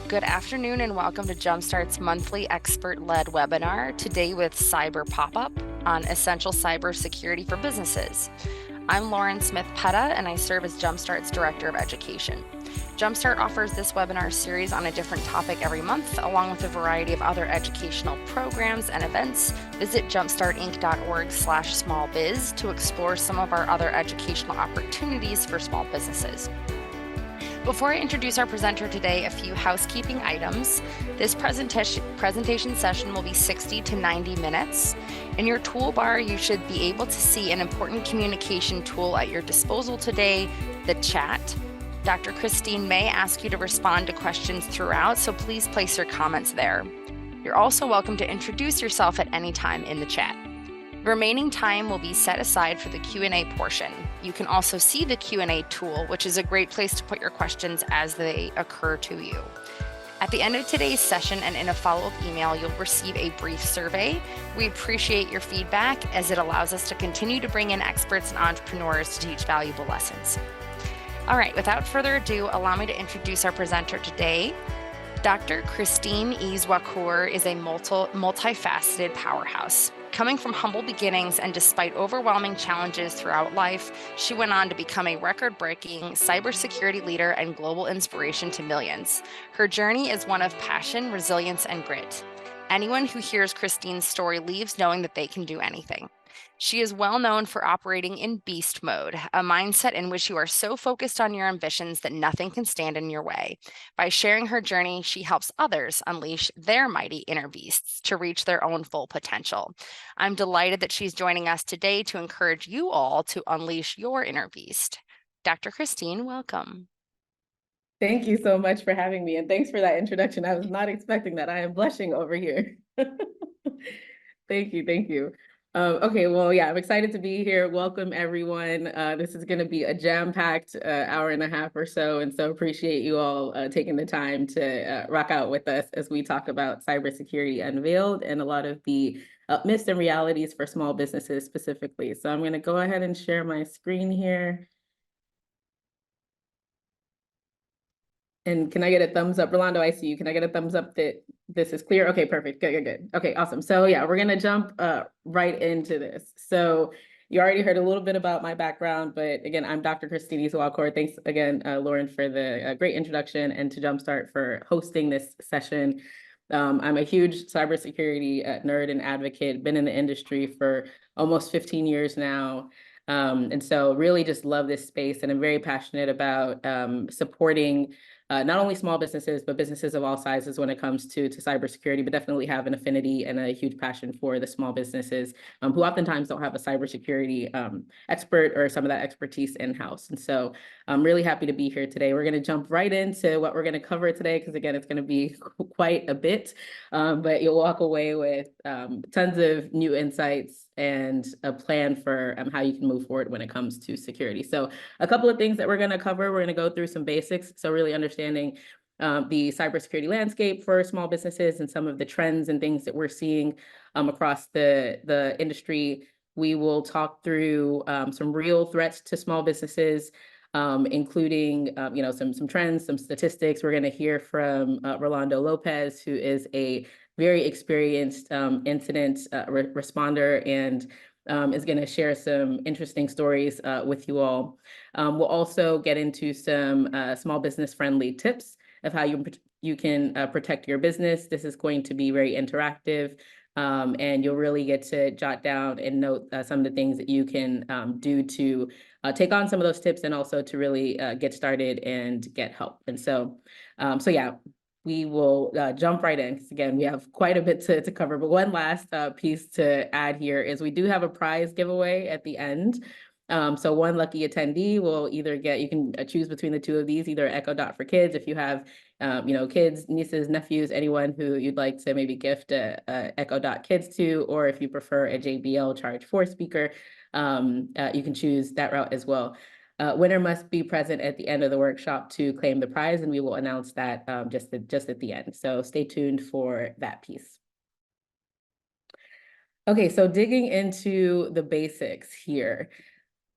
Good afternoon and welcome to Jumpstart's monthly expert-led webinar, today with Cyber Pop-Up on essential cybersecurity for businesses. I'm Lauren Smith-Petta and I serve as Jumpstart's Director of Education. Jumpstart offers this webinar series on a different topic every month, along with a variety of other educational programs and events. Visit jumpstartinc.org/smallbiz to explore some of our other educational opportunities for small businesses. Before I introduce our presenter today, a few housekeeping items. This presentation session will be 60 to 90 minutes. In your toolbar, you should be able to see an important communication tool at your disposal today, the chat. Dr. Christine may ask you to respond to questions throughout, so please place your comments there. You're also welcome to introduce yourself at any time in the chat. Remaining time will be set aside for the Q&A portion. You can also see the Q&A tool, which is a great place to put your questions as they occur to you. At the end of today's session and in a follow-up email, you'll receive a brief survey. We appreciate your feedback as it allows us to continue to bring in experts and entrepreneurs to teach valuable lessons. All right, without further ado, allow me to introduce our presenter today. Dr. Christine Izuakor is a multifaceted powerhouse. Coming from humble beginnings and despite overwhelming challenges throughout life, she went on to become a record-breaking cybersecurity leader and global inspiration to millions. Her journey is one of passion, resilience, and grit. Anyone who hears Christine's story leaves knowing that they can do anything. She is well known for operating in beast mode, a mindset in which you are so focused on your ambitions that nothing can stand in your way. By sharing her journey, she helps others unleash their mighty inner beasts to reach their own full potential. I'm delighted that she's joining us today to encourage you all to unleash your inner beast. Dr. Christine, welcome. Thank you so much for having me, and thanks for that introduction. I was not expecting that. I am blushing over here. Thank you, thank you. Okay, well, yeah, I'm excited to be here. Welcome, everyone. This is going to be a jam-packed hour and a half or so, and so appreciate you all taking the time to rock out with us as we talk about cybersecurity unveiled and a lot of the myths and realities for small businesses specifically. So I'm going to go ahead and share my screen here. And can I get a thumbs up? Rolando, I see you. Can I get a thumbs up that this is clear? Okay, perfect. Good. Okay, awesome. So yeah, we're going to jump right into this. So you already heard a little bit about my background, but again, I'm Dr. Christine Izuakor. Thanks again, Lauren, for the great introduction, and to Jumpstart for hosting this session. I'm a huge cybersecurity nerd and advocate, been in the industry for almost 15 years now. And so really just love this space, and I'm very passionate about supporting not only small businesses, but businesses of all sizes when it comes to cybersecurity, but definitely have an affinity and a huge passion for the small businesses who oftentimes don't have a cybersecurity expert or some of that expertise in-house. And so I'm really happy to be here today. We're going to jump right into what we're going to cover today, because again, it's going to be quite a bit, but you'll walk away with tons of new insights and a plan for how you can move forward when it comes to security. So a couple of things that we're going to cover. We're going to go through some basics. So really understanding the cybersecurity landscape for small businesses and some of the trends and things that we're seeing across the industry. We will talk through some real threats to small businesses, including some trends, some statistics. We're going to hear from Rolando Lopez, who is a very experienced incident responder, and is going to share some interesting stories with you all. We'll also get into some small business friendly tips of how you can protect your business. This is going to be very interactive, and you'll really get to jot down and note some of the things that you can do to take on some of those tips, and also to really get started and get help. And so yeah, we will jump right in, because again, we have quite a bit to cover. But one last piece to add here is we do have a prize giveaway at the end. So one lucky attendee will either get, you can choose between the two of these, either Echo Dot for kids, if you have kids, nieces, nephews, anyone who you'd like to maybe gift a Echo Dot Kids to, or if you prefer a JBL Charge 4 speaker, you can choose that route as well. Winner must be present at the end of the workshop to claim the prize, and we will announce that just at the end. So stay tuned for that piece. Okay, so digging into the basics here.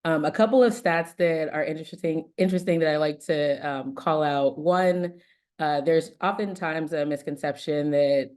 A couple of stats that are interesting that I like to call out. One, there's oftentimes a misconception that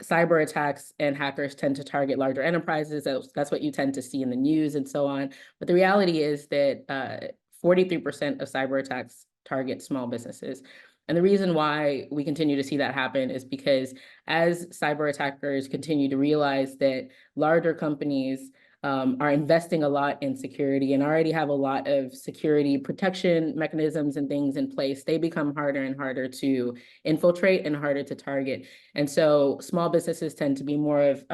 cyber attacks and hackers tend to target larger enterprises. That's what you tend to see in the news and so on. But the reality is that 43% of cyber attacks target small businesses. And the reason why we continue to see that happen is because as cyber attackers continue to realize that larger companies are investing a lot in security and already have a lot of security protection mechanisms and things in place, they become harder and harder to infiltrate and harder to target. And so small businesses tend to be more of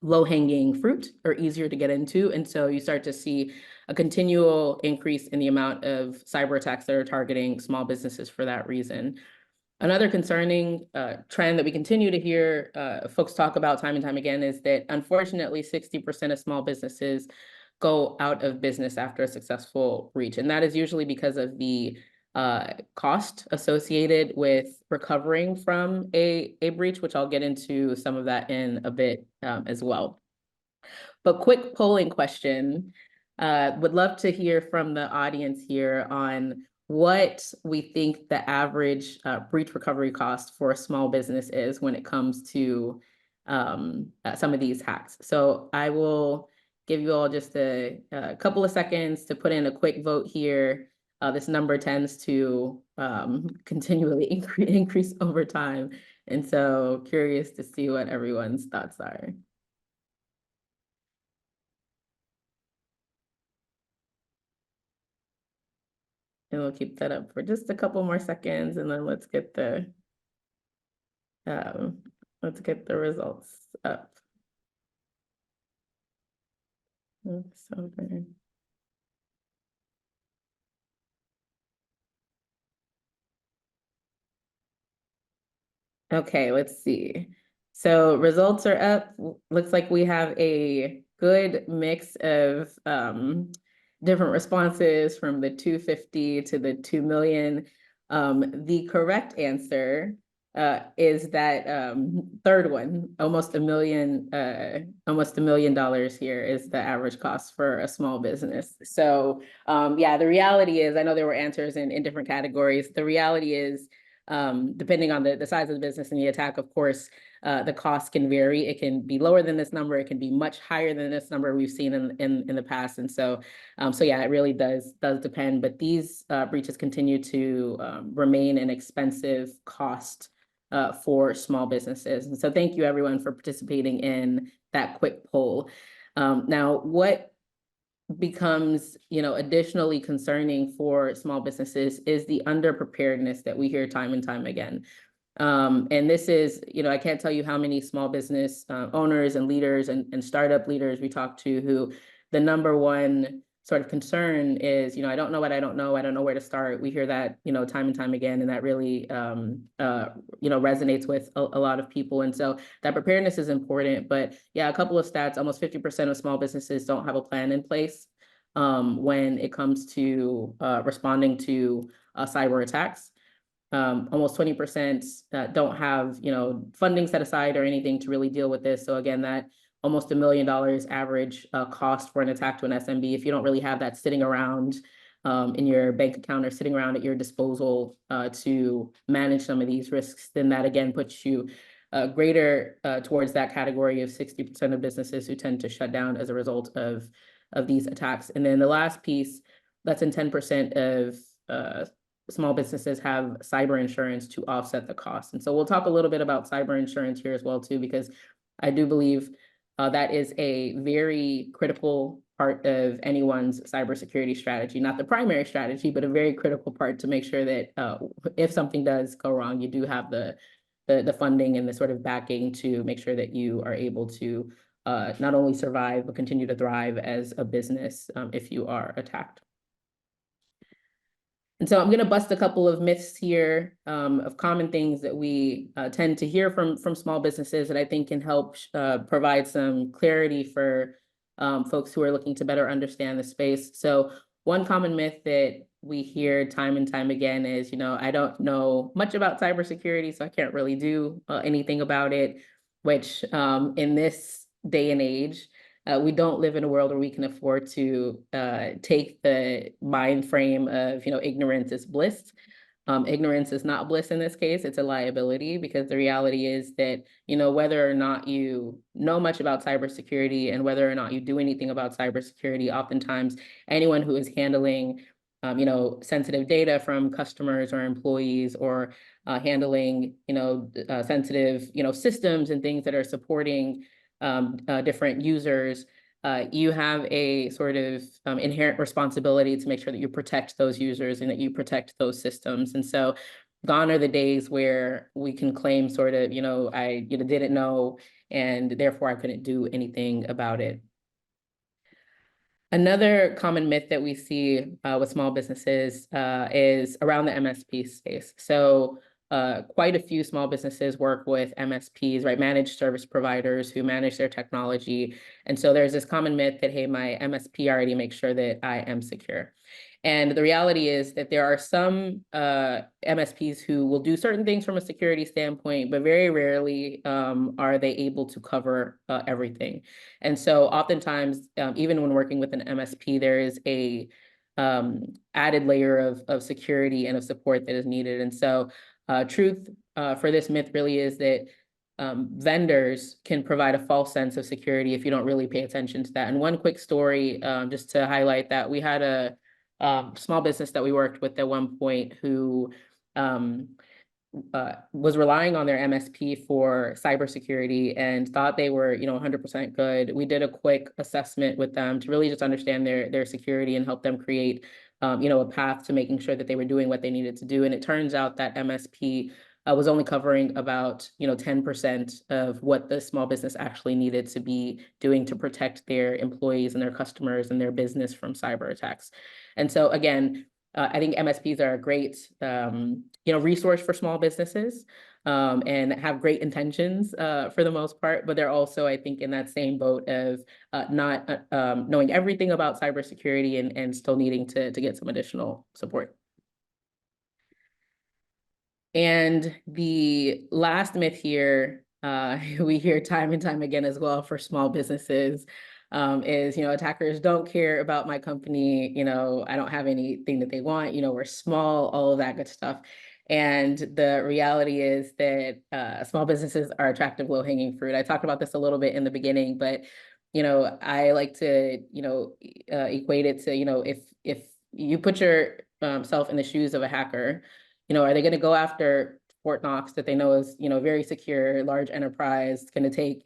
low-hanging fruit or easier to get into. And so you start to see a continual increase in the amount of cyber attacks that are targeting small businesses for that reason. Another concerning trend that we continue to hear folks talk about time and time again is that unfortunately 60% of small businesses go out of business after a successful breach. And that is usually because of the cost associated with recovering from a breach, which I'll get into some of that in a bit as well. But quick polling question, would love to hear from the audience here on what we think the average breach recovery cost for a small business is when it comes to some of these hacks. So I will give you all just a couple of seconds to put in a quick vote here. This number tends to continually increase over time. And so curious to see what everyone's thoughts are. And we'll keep that up for just a couple more seconds, and then let's get the results up. Oops, over. Okay, let's see. So results are up. Looks like we have a good mix of different responses from the 250 to the 2 million. The correct answer is that third one, almost $1 million here is the average cost for a small business. So yeah, the reality is, I know there were answers in different categories. The reality is, depending on the size of the business and the attack, of course, the cost can vary. It can be lower than this number. It can be much higher than this number we've seen in the past. And so, so yeah, it really does depend. But these breaches continue to remain an expensive cost for small businesses. And so thank you everyone for participating in that quick poll. Now, what becomes, additionally concerning for small businesses is the underpreparedness that we hear time and time again. And this is, I can't tell you how many small business owners and leaders and startup leaders we talk to who the number one sort of concern is, I don't know what I don't know. I don't know where to start. We hear that, time and time again, and that really, resonates with a lot of people. And so that preparedness is important. But yeah, a couple of stats, almost 50% of small businesses don't have a plan in place when it comes to responding to cyber attacks. Almost 20% don't have, funding set aside or anything to really deal with this. So again, that almost $1 million average cost for an attack to an SMB, if you don't really have that sitting around in your bank account or sitting around at your disposal to manage some of these risks, then that again puts you greater towards that category of 60% of businesses who tend to shut down as a result of these attacks. And then the last piece, less than 10% of small businesses have cyber insurance to offset the cost. And so we'll talk a little bit about cyber insurance here as well too, because I do believe that is a very critical part of anyone's cybersecurity strategy, not the primary strategy, but a very critical part to make sure that if something does go wrong, you do have the funding and the sort of backing to make sure that you are able to not only survive, but continue to thrive as a business if you are attacked. And so I'm going to bust a couple of myths here of common things that we tend to hear from small businesses that I think can help provide some clarity for folks who are looking to better understand the space. So one common myth that we hear time and time again is, I don't know much about cybersecurity, so I can't really do anything about it, which in this day and age, we don't live in a world where we can afford to take the mind frame of, ignorance is bliss. Ignorance is not bliss in this case, it's a liability, because the reality is that, whether or not you know much about cybersecurity and whether or not you do anything about cybersecurity, oftentimes anyone who is handling sensitive data from customers or employees, or handling, sensitive, systems and things that are supporting different users, you have a sort of inherent responsibility to make sure that you protect those users and that you protect those systems. And so gone are the days where we can claim sort of, I didn't know, and therefore I couldn't do anything about it. Another common myth that we see with small businesses is around the MSP space. So quite a few small businesses work with MSPs, right? Managed service providers who manage their technology. And so there's this common myth that, hey, my MSP already makes sure that I am secure. And the reality is that there are some MSPs who will do certain things from a security standpoint, but very rarely are they able to cover everything. And so oftentimes, even when working with an MSP, there is a added layer of security and of support that is needed. And so truth for this myth really is that vendors can provide a false sense of security if you don't really pay attention to that. And one quick story, just to highlight that, we had a small business that we worked with at one point who was relying on their MSP for cybersecurity and thought they were, 100% good. We did a quick assessment with them to really just understand their security and help them create, a path to making sure that they were doing what they needed to do. And it turns out that MSP was only covering about 10% of what the small business actually needed to be doing to protect their employees and their customers and their business from cyber attacks. And so again, I think MSPs are a great resource for small businesses and have great intentions for the most part, but they're also, I think, in that same boat of not knowing everything about cybersecurity and still needing to get some additional support. And the last myth here, we hear time and time again as well for small businesses, is, attackers don't care about my company, I don't have anything that they want, we're small, all of that good stuff. And the reality is that small businesses are attractive, low-hanging fruit. I talked about this a little bit in the beginning, but, I like to, equate it to, if you put yourself in the shoes of a hacker, are they going to go after Fort Knox that they know is, very secure, large enterprise? It's going to take,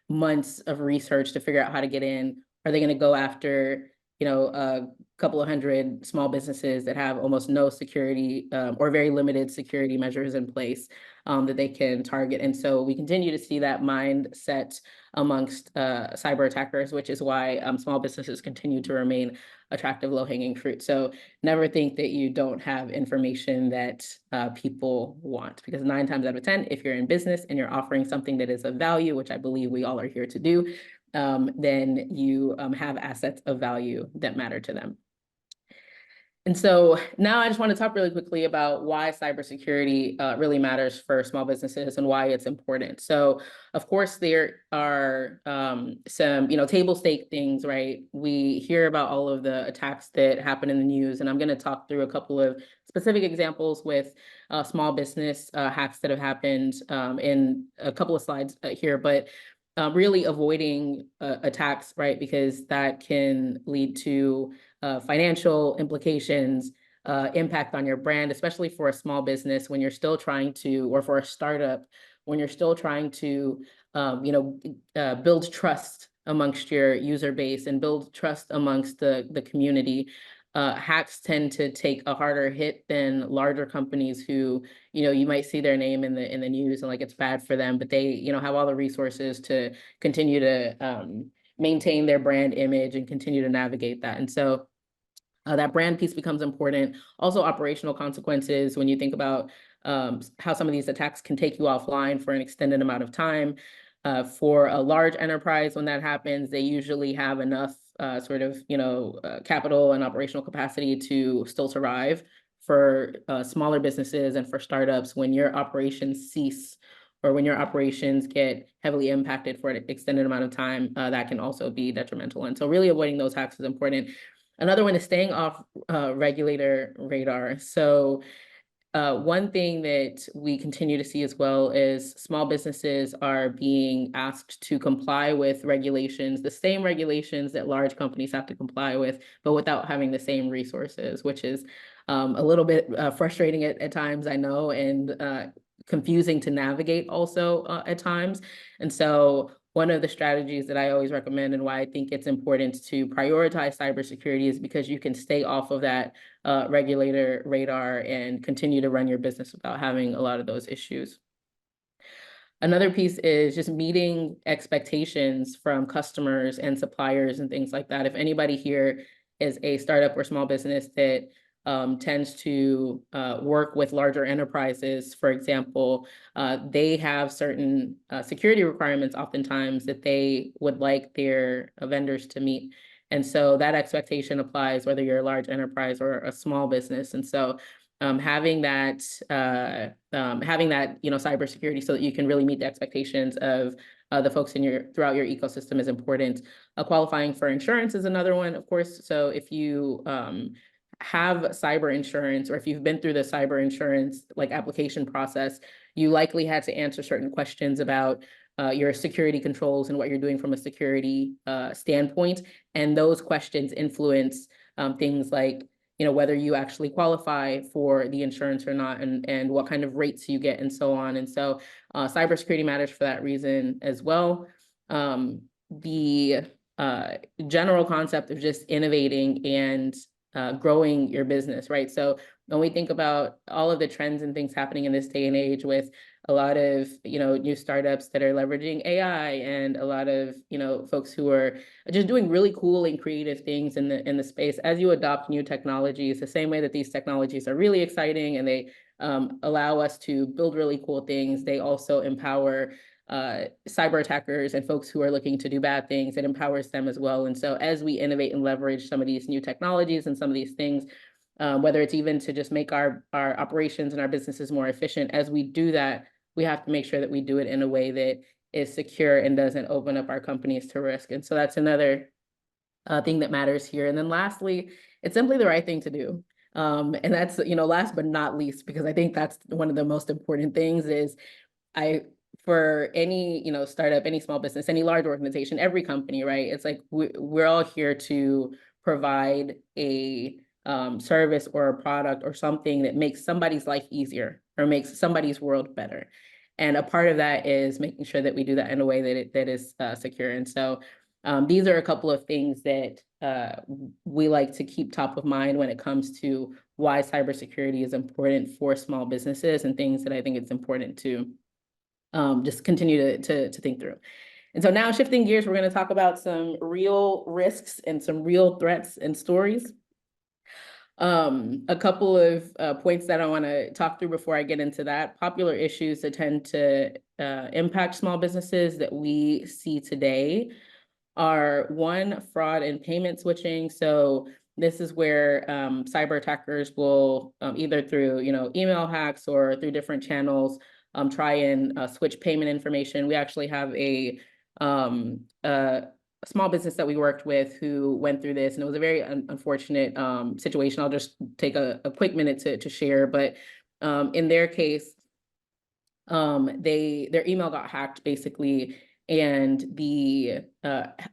months of research to figure out how to get in. Are they going to go after, a couple of hundred small businesses that have almost no security or very limited security measures in place that they can target? And so we continue to see that mindset amongst cyber attackers, which is why small businesses continue to remain attractive, low-hanging fruit. So never think that you don't have information that people want, because 9 times out of 10, if you're in business and you're offering something that is of value, which I believe we all are here to do, then you have assets of value that matter to them. And so now I just want to talk really quickly about why cybersecurity really matters for small businesses and why it's important. So, of course, there are some, table stake things, right? We hear about all of the attacks that happen in the news, and I'm going to talk through a couple of specific examples with small business hacks that have happened in a couple of slides here, but really avoiding attacks, right? Because that can lead to financial implications, impact on your brand, especially for a small business when you're still trying to, or for a startup, when you're still trying to, build trust amongst your user base and build trust amongst the community. Hacks tend to take a harder hit than larger companies who, you might see their name in the news and like it's bad for them, but they, have all the resources to continue to maintain their brand image and continue to navigate that. And so that brand piece becomes important. Also, operational consequences when you think about how some of these attacks can take you offline for an extended amount of time. For a large enterprise, when that happens, they usually have enough capital and operational capacity to still survive. For smaller businesses and for startups, when your operations cease or when your operations get heavily impacted for an extended amount of time, that can also be detrimental. And so really avoiding those hacks is important. Another one is staying off regulator radar. So one thing that we continue to see as well is small businesses are being asked to comply with regulations, the same regulations that large companies have to comply with, but without having the same resources, which is a little bit frustrating at times, I know, and confusing to navigate also at times. And so one of the strategies that I always recommend and why I think it's important to prioritize cybersecurity is because you can stay off of that regulator radar and continue to run your business without having a lot of those issues. Another piece is just meeting expectations from customers and suppliers and things like that. If anybody here is a startup or small business that tends to work with larger enterprises, for example, they have certain security requirements oftentimes that they would like their vendors to meet. And so that expectation applies whether you're a large enterprise or a small business. And so having that, cybersecurity so that you can really meet the expectations of the folks throughout your ecosystem is important. Qualifying for insurance is another one, of course. So if you have cyber insurance, or if you've been through the cyber insurance application process, you likely had to answer certain questions about your security controls and what you're doing from a security standpoint. And those questions influence things like whether you actually qualify for the insurance or not, and what kind of rates you get and so on. And so cybersecurity matters for that reason as well. The general concept of just innovating and growing your business, right? So when we think about all of the trends and things happening in this day and age with a lot of, new startups that are leveraging AI and a lot of, folks who are just doing really cool and creative things in the space, as you adopt new technologies, the same way that these technologies are really exciting and they allow us to build really cool things, they also empower cyber attackers and folks who are looking to do bad things. It empowers them as well. And so as we innovate and leverage some of these new technologies and some of these things, whether it's even to just make our operations and our businesses more efficient, as we do that, we have to make sure that we do it in a way that is secure and doesn't open up our companies to risk. And so that's another thing that matters here. And then lastly, it's simply the right thing to do. And that's, last but not least, because I think that's one of the most important things is for any, startup, any small business, any large organization, every company, right? It's like we're all here to provide a service or a product or something that makes somebody's life easier or makes somebody's world better. And a part of that is making sure that we do that in a way that is secure. And so these are a couple of things that we like to keep top of mind when it comes to why cybersecurity is important for small businesses and things that I think it's important to just continue to think through. And so now shifting gears, we're going to talk about some real risks and some real threats and stories. A couple of points that I want to talk through before I get into that. Popular issues that tend to impact small businesses that we see today are one, fraud and payment switching. So this is where cyber attackers will either through email hacks or through different channels try and switch payment information. We actually have a small business that we worked with who went through this, and it was a very unfortunate situation. I'll just take a quick minute to share, but in their case, their email got hacked basically, and the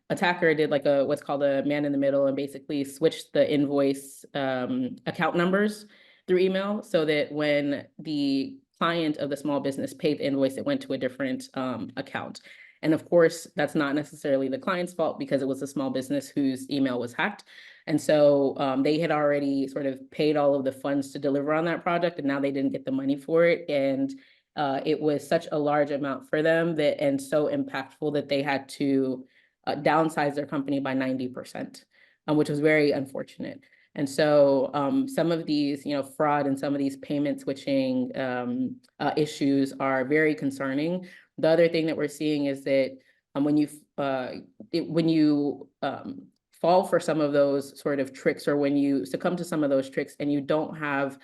attacker did what's called a man in the middle and basically switched the invoice account numbers through email so that when the client of the small business paid the invoice, it went to a different account. And of course, that's not necessarily the client's fault because it was a small business whose email was hacked. And so they had already sort of paid all of the funds to deliver on that project, and now they didn't get the money for it. And it was such a large amount for them and so impactful that they had to downsize their company by 90%, which was very unfortunate. And so some of these, fraud and some of these payment switching issues are very concerning. The other thing that we're seeing is that when you fall for some of those sort of tricks, or when you succumb to some of those tricks and you don't have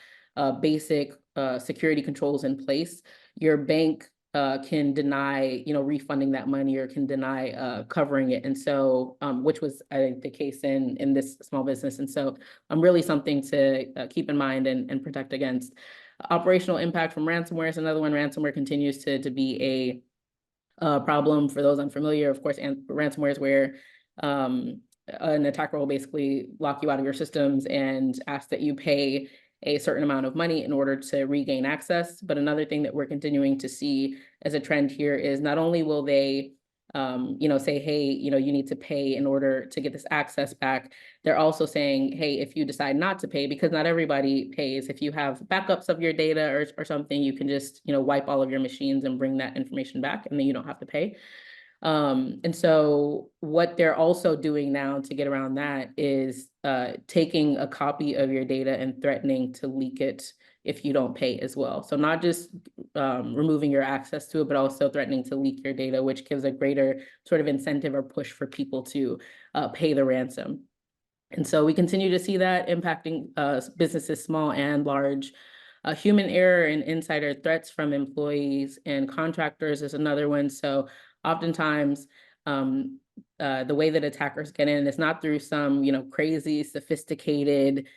basic security controls in place, your bank can deny, refunding that money, or can deny covering it. And so, which was, I think, the case in this small business. And so really something to keep in mind and protect against. Operational impact from ransomware is another one. Ransomware continues to be a problem. For those unfamiliar, of course, and ransomware is where an attacker will basically lock you out of your systems and ask that you pay a certain amount of money in order to regain access. But another thing that we're continuing to see as a trend here is not only will they say, hey, you need to pay in order to get this access back. They're also saying, hey, if you decide not to pay, because not everybody pays, if you have backups of your data or something, you can just, wipe all of your machines and bring that information back, and then you don't have to pay. And so what they're also doing now to get around that is taking a copy of your data and threatening to leak it if you don't pay as well. So not just removing your access to it, but also threatening to leak your data, which gives a greater sort of incentive or push for people to pay the ransom. And so we continue to see that impacting businesses, small and large. Human error and insider threats from employees and contractors is another one. So oftentimes, the way that attackers get in is not through some, crazy, sophisticated,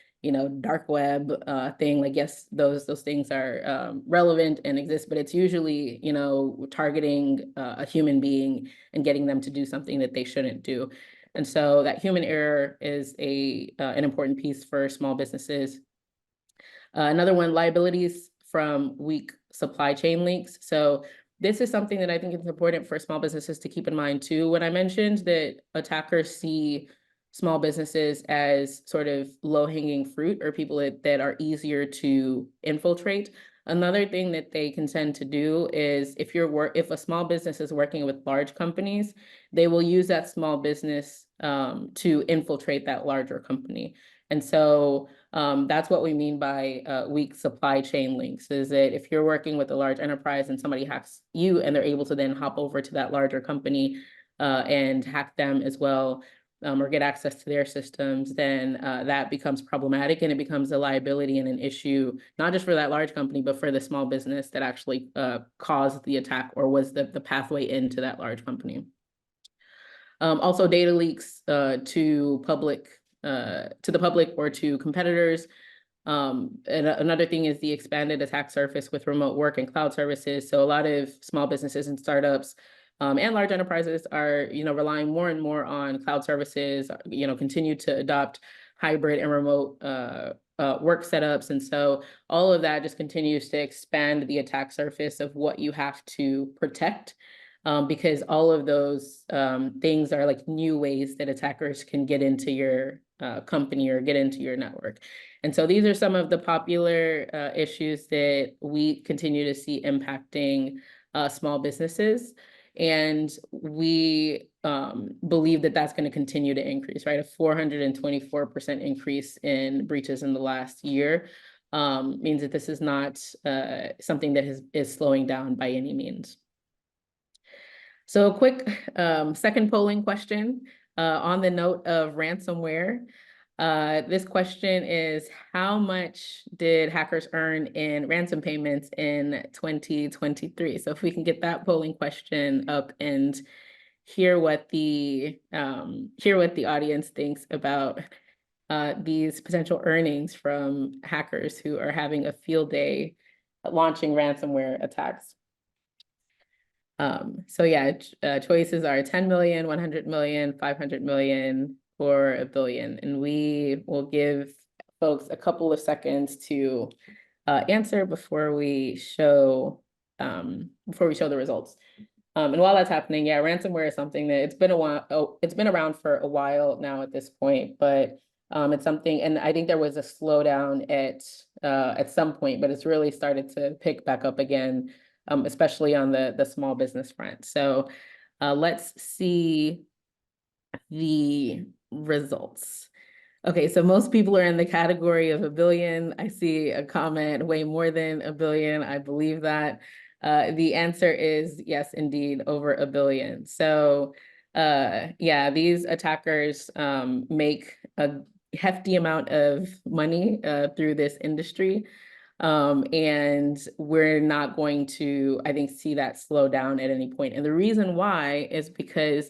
dark web thing. Like, yes, those things are relevant and exist, but it's usually, targeting a human being and getting them to do something that they shouldn't do. And so that human error is an important piece for small businesses. Another one, liabilities from weak supply chain links. So this is something that I think is important for small businesses to keep in mind too. When I mentioned that attackers see small businesses as sort of low-hanging fruit or people that are easier to infiltrate, another thing that they can tend to do is if a small business is working with large companies, they will use that small business to infiltrate that larger company. And so that's what we mean by weak supply chain links, is that if you're working with a large enterprise and somebody hacks you and they're able to then hop over to that larger company and hack them as well, or get access to their systems, then that becomes problematic, and it becomes a liability and an issue, not just for that large company, but for the small business that actually caused the attack or was the pathway into that large company. Also, data leaks to the public or to competitors. And another thing is the expanded attack surface with remote work and cloud services. So a lot of small businesses and startups and large enterprises are, relying more and more on cloud services, continue to adopt hybrid and remote work setups. And so all of that just continues to expand the attack surface of what you have to protect. Because all of those things are like new ways that attackers can get into your company or get into your network. And so these are some of the popular issues that we continue to see impacting small businesses. And we believe that that's going to continue to increase, right? A 424% increase in breaches in the last year means that this is not something that is slowing down by any means. So a quick second polling question on the note of ransomware. This question is, how much did hackers earn in ransom payments in 2023? So if we can get that polling question up and hear what the audience thinks about these potential earnings from hackers who are having a field day launching ransomware attacks. So yeah, choices are 10 million, 100 million, 500 million, or $1 billion. And we will give folks a couple of seconds to answer before we show the results. And while that's happening, yeah, ransomware is something that it's been around for a while now at this point, but it's something, and I think there was a slowdown at some point, but it's really started to pick back up again, especially on the small business front. So let's see the results. Okay, so most people are in the category of $1 billion. I see a comment, way more than $1 billion. I believe that. The answer is yes, indeed, over $1 billion. So yeah, these attackers make a hefty amount of money through this industry. And we're not going to, I think, see that slow down at any point. And the reason why is because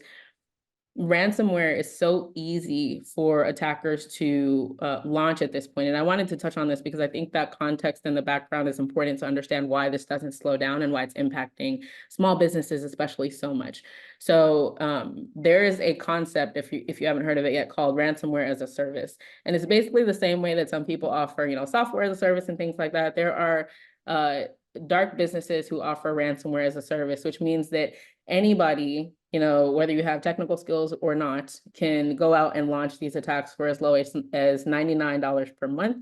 ransomware is so easy for attackers to launch at this point. And I wanted to touch on this because I think that context in the background is important to understand why this doesn't slow down and why it's impacting small businesses, especially so much. So there is a concept, if you haven't heard of it yet, called ransomware as a service. And it's basically the same way that some people offer, software as a service and things like that. There are dark businesses who offer ransomware as a service, which means that anybody, whether you have technical skills or not, can go out and launch these attacks for as low as $99 per month.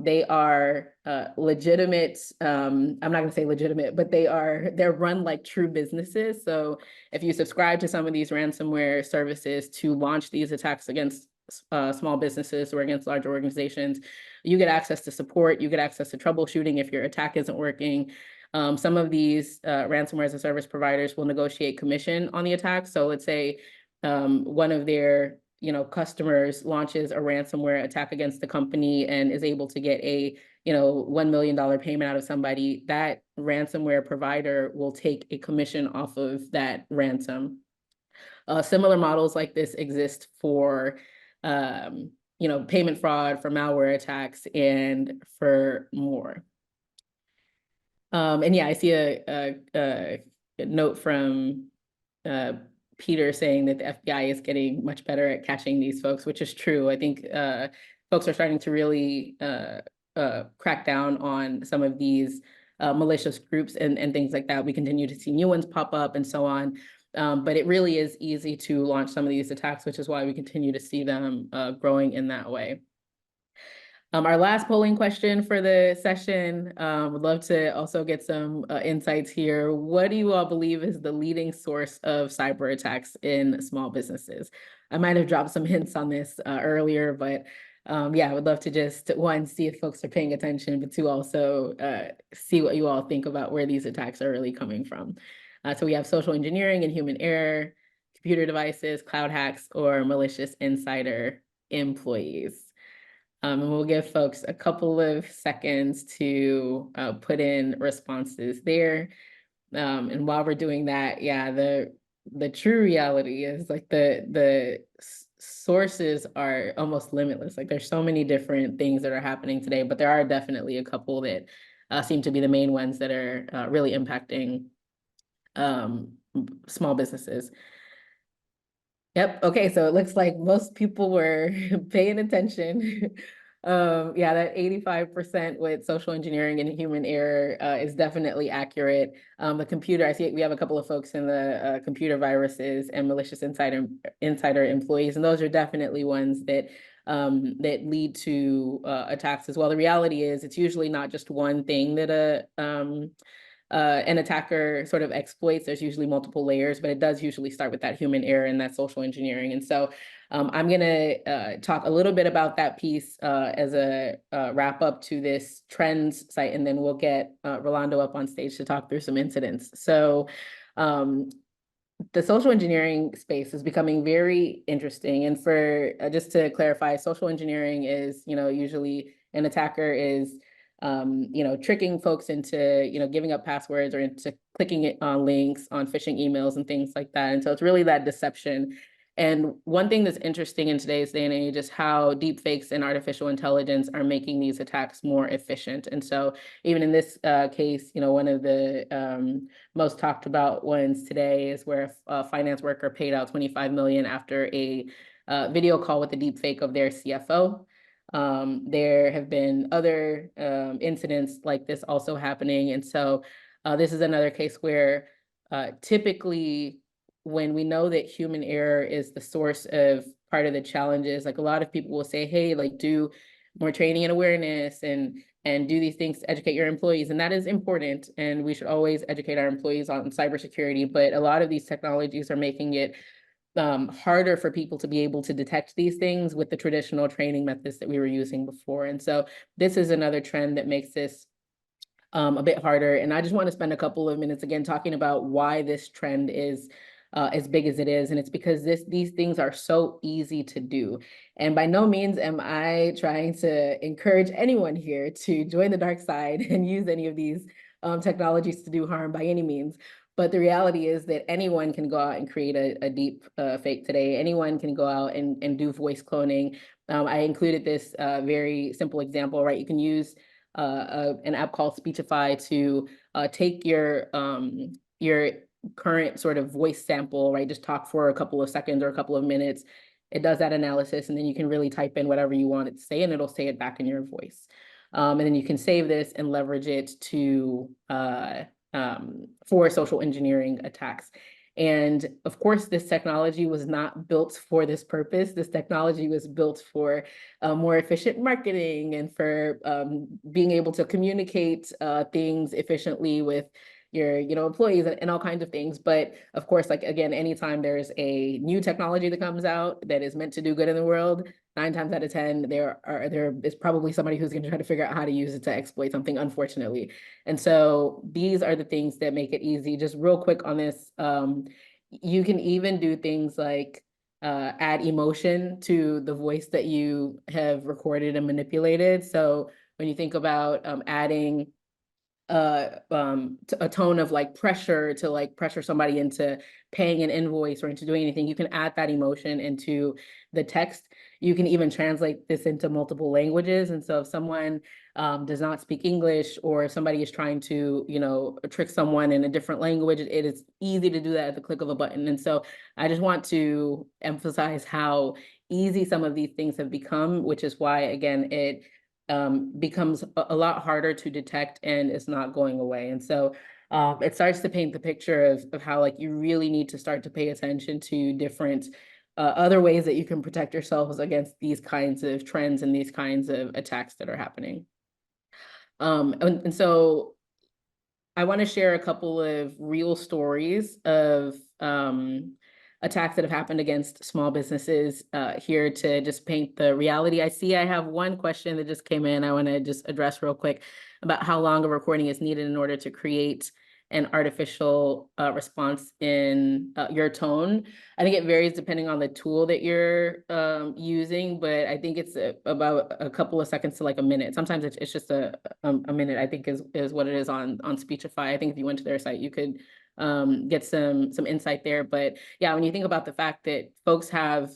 They are legitimate. I'm not going to say legitimate, but they're run like true businesses. So if you subscribe to some of these ransomware services to launch these attacks against small businesses or against larger organizations, you get access to support, you get access to troubleshooting if your attack isn't working. Some of these ransomware as a service providers will negotiate commission on the attack. So let's say one of their customers launches a ransomware attack against the company and is able to get a $1 million payment out of somebody, that ransomware provider will take a commission off of that ransom. Similar models like this exist for payment fraud, for malware attacks, and for more. And yeah, I see a note from Peter saying that the FBI is getting much better at catching these folks, which is true. I think folks are starting to really crack down on some of these malicious groups and things like that. We continue to see new ones pop up and so on. But it really is easy to launch some of these attacks, which is why we continue to see them growing in that way. Our last polling question for the session, would love to also get some insights here. What do you all believe is the leading source of cyber attacks in small businesses? I might have dropped some hints on this earlier, but yeah, I would love to just, one, see if folks are paying attention, but two, also see what you all think about where these attacks are really coming from. So we have social engineering and human error, computer devices, cloud hacks, or malicious insider employees. And we'll give folks a couple of seconds to put in responses there. And while we're doing that, yeah, the true reality is like the sources are almost limitless. Like there's so many different things that are happening today, but there are definitely a couple that seem to be the main ones that are really impacting small businesses. Yep. Okay. So it looks like most people were paying attention. Yeah, that 85% with social engineering and human error is definitely accurate. The computer, I see we have a couple of folks in the computer viruses and malicious insider employees, and those are definitely ones that that lead to attacks as well. The reality is it's usually not just one thing that an attacker sort of exploits. There's usually multiple layers, but it does usually start with that human error and that social engineering. And so I'm going to talk a little bit about that piece as a wrap up to this trends site, and then we'll get Rolando up on stage to talk through some incidents. So the social engineering space is becoming very interesting. And for just to clarify, social engineering is, usually an attacker is tricking folks into, giving up passwords or into clicking it on links on phishing emails and things like that. And so it's really that deception. And one thing that's interesting in today's day and age is how deepfakes and artificial intelligence are making these attacks more efficient. And so even in this case, one of the most talked about ones today is where a finance worker paid out $25 million after a video call with a deepfake of their CFO. There have been other incidents like this also happening. And so this is another case where typically when we know that human error is the source of part of the challenges, like a lot of people will say, hey, like do more training and awareness and do these things to educate your employees. And that is important. And we should always educate our employees on cybersecurity. But a lot of these technologies are making it harder for people to be able to detect these things with the traditional training methods that we were using before. And so this is another trend that makes this a bit harder. And I just want to spend a couple of minutes again talking about why this trend is as big as it is. And it's because these things are so easy to do. And by no means am I trying to encourage anyone here to join the dark side and use any of these technologies to do harm by any means. But the reality is that anyone can go out and create a deep fake today. Anyone can go out and do voice cloning. I included this very simple example, right? You can use an app called Speechify to take your current sort of voice sample, right? Just talk for a couple of seconds or a couple of minutes. It does that analysis, and then you can really type in whatever you want it to say, and it'll say it back in your voice. And then you can save this and leverage it to for social engineering attacks. And of course, this technology was not built for this purpose. This technology was built for more efficient marketing and for being able to communicate things efficiently with your employees and all kinds of things. But of course, like again, anytime there's a new technology that comes out that is meant to do good in the world, 9 times out of 10, there is probably somebody who's going to try to figure out how to use it to exploit something, unfortunately. And so these are the things that make it easy. Just real quick on this, you can even do things like add emotion to the voice that you have recorded and manipulated. So when you think about adding a tone of like pressure to like pressure somebody into paying an invoice or into doing anything, you can add that emotion into the text. You can even translate this into multiple languages. And so if someone does not speak English, or if somebody is trying to, trick someone in a different language, it is easy to do that at the click of a button. And so I just want to emphasize how easy some of these things have become, which is why, again, it becomes a lot harder to detect, and it's not going away. And so it starts to paint the picture of how like you really need to start to pay attention to different other ways that you can protect yourselves against these kinds of trends and these kinds of attacks that are happening. And so I want to share a couple of real stories of attacks that have happened against small businesses here to just paint the reality. I see I have one question that just came in I want to just address real quick about how long a recording is needed in order to create an artificial response in your tone. I think it varies depending on the tool that you're using, but I think it's about a couple of seconds to like a minute. Sometimes it's just a minute, I think is what it is on Speechify. I think if you went to their site, you could get some insight there. But yeah, when you think about the fact that folks have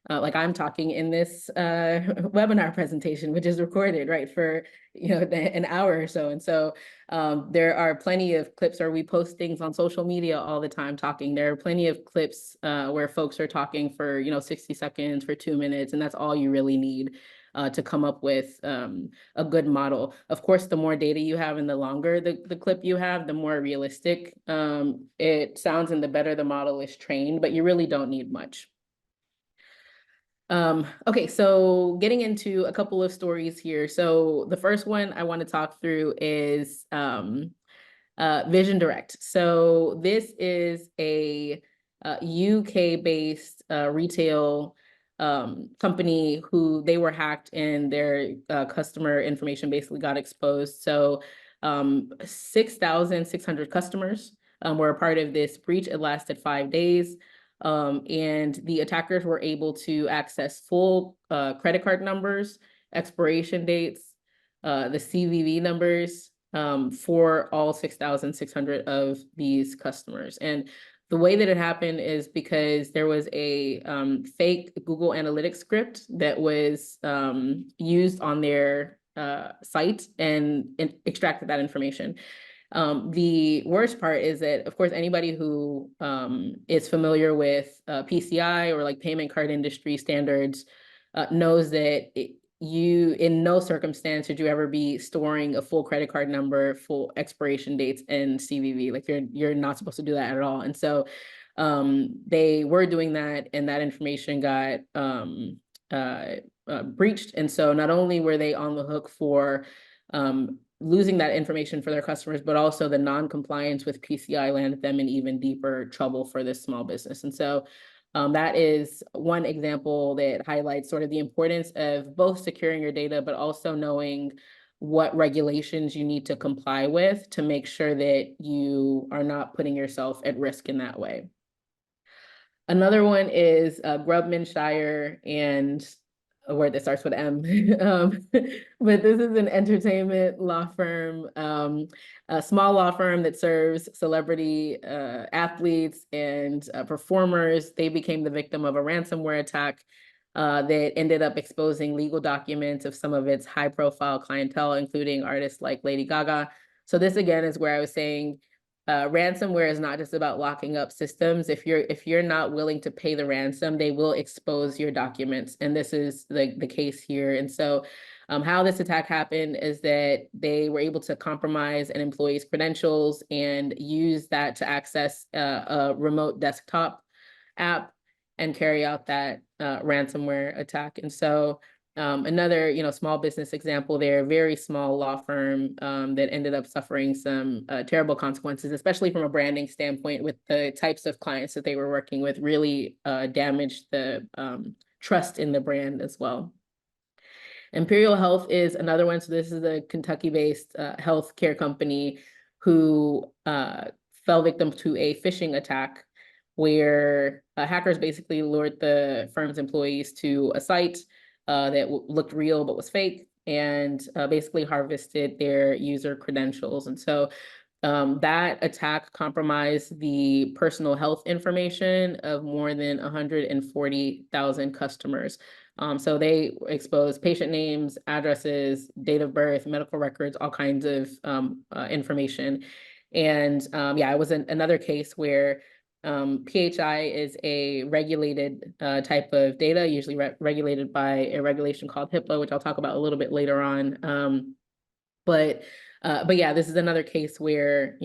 like I'm talking in this webinar presentation, which is recorded, right, for an hour or so. And so there are plenty of clips, or we post things on social media all the time talking. There are plenty of clips where folks are talking for 60 seconds, for 2 minutes, and that's all you really need to come up with a good model. Of course, the more data you have and the longer the clip you have, the more realistic it sounds and the better the model is trained, but you really don't need much. Okay, so getting into a couple of stories here. So the first one I want to talk through is Vision Direct. So this is a UK-based retail company who they were hacked, and their customer information basically got exposed. So 6,600 customers were a part of this breach. It lasted 5 days. And the attackers were able to access full credit card numbers, expiration dates, the CVV numbers for all 6,600 of these customers. And the way that it happened is because there was a fake Google Analytics script that was used on their site and extracted that information. The worst part is that, of course, anybody who is familiar with PCI or like payment card industry standards knows that you, in no circumstance should you ever be storing a full credit card number, full expiration dates, and CVV. Like you're not supposed to do that at all. And so they were doing that, and that information got breached. And so not only were they on the hook for losing that information for their customers, but also the non-compliance with PCI landed them in even deeper trouble for this small business. And so that is one example that highlights sort of the importance of both securing your data, but also knowing what regulations you need to comply with to make sure that you are not putting yourself at risk in that way. Another one is Grubmanshire and a word that starts with M. But this is an entertainment law firm, a small law firm that serves celebrity athletes and performers. They became the victim of a ransomware attack that ended up exposing legal documents of some of its high-profile clientele, including artists like Lady Gaga. So this again is where I was saying ransomware is not just about locking up systems. If you're not willing to pay the ransom, they will expose your documents, and this is the case here. And so, how this attack happened is that they were able to compromise an employee's credentials and use that to access a remote desktop app and carry out that ransomware attack. And so another, small business example there, very small law firm that ended up suffering some terrible consequences, especially from a branding standpoint with the types of clients that they were working with, really damaged the trust in the brand as well. Imperial Health is another one. So this is a Kentucky-based healthcare company who fell victim to a phishing attack where hackers basically lured the firm's employees to a site that looked real but was fake, and basically harvested their user credentials. And so that attack compromised the personal health information of more than 140,000 customers. So they exposed patient names, addresses, date of birth, medical records, all kinds of information. And yeah, it was another case where PHI is a regulated type of data, usually regulated by a regulation called HIPAA, which I'll talk about a little bit later on. But yeah, this is another case where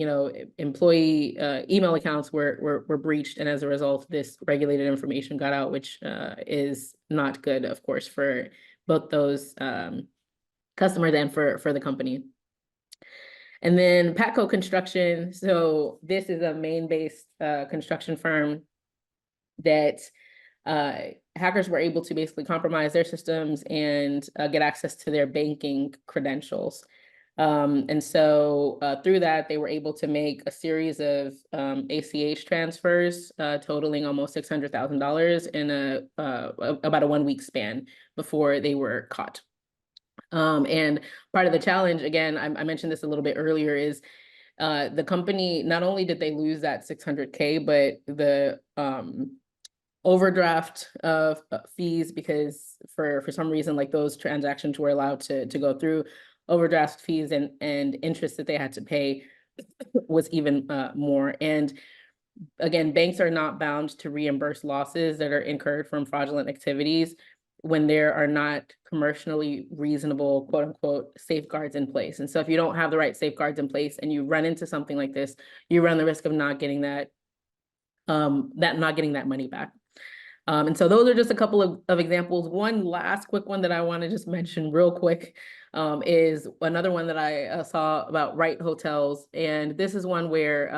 employee email accounts were breached, and as a result, this regulated information got out, which is not good, of course, for both those customers and for the company. And then Patco Construction. So this is a Maine-based construction firm that hackers were able to basically compromise their systems and get access to their banking credentials. And so through that, they were able to make a series of ACH transfers totaling almost $600,000 in about a 1 week span before they were caught. And part of the challenge, again, I mentioned this a little bit earlier, is the company, not only did they lose that $600K, but the overdraft of fees, because for some reason, like those transactions were allowed to go through, overdraft fees and interest that they had to pay was even more. And again, banks are not bound to reimburse losses that are incurred from fraudulent activities when there are not commercially reasonable, quote unquote, safeguards in place. And so if you don't have the right safeguards in place and you run into something like this, you run the risk of not getting that money back. And so those are just a couple of examples. One last quick one that I want to just mention real quick is another one that I saw about Wright Hotels. And this is one where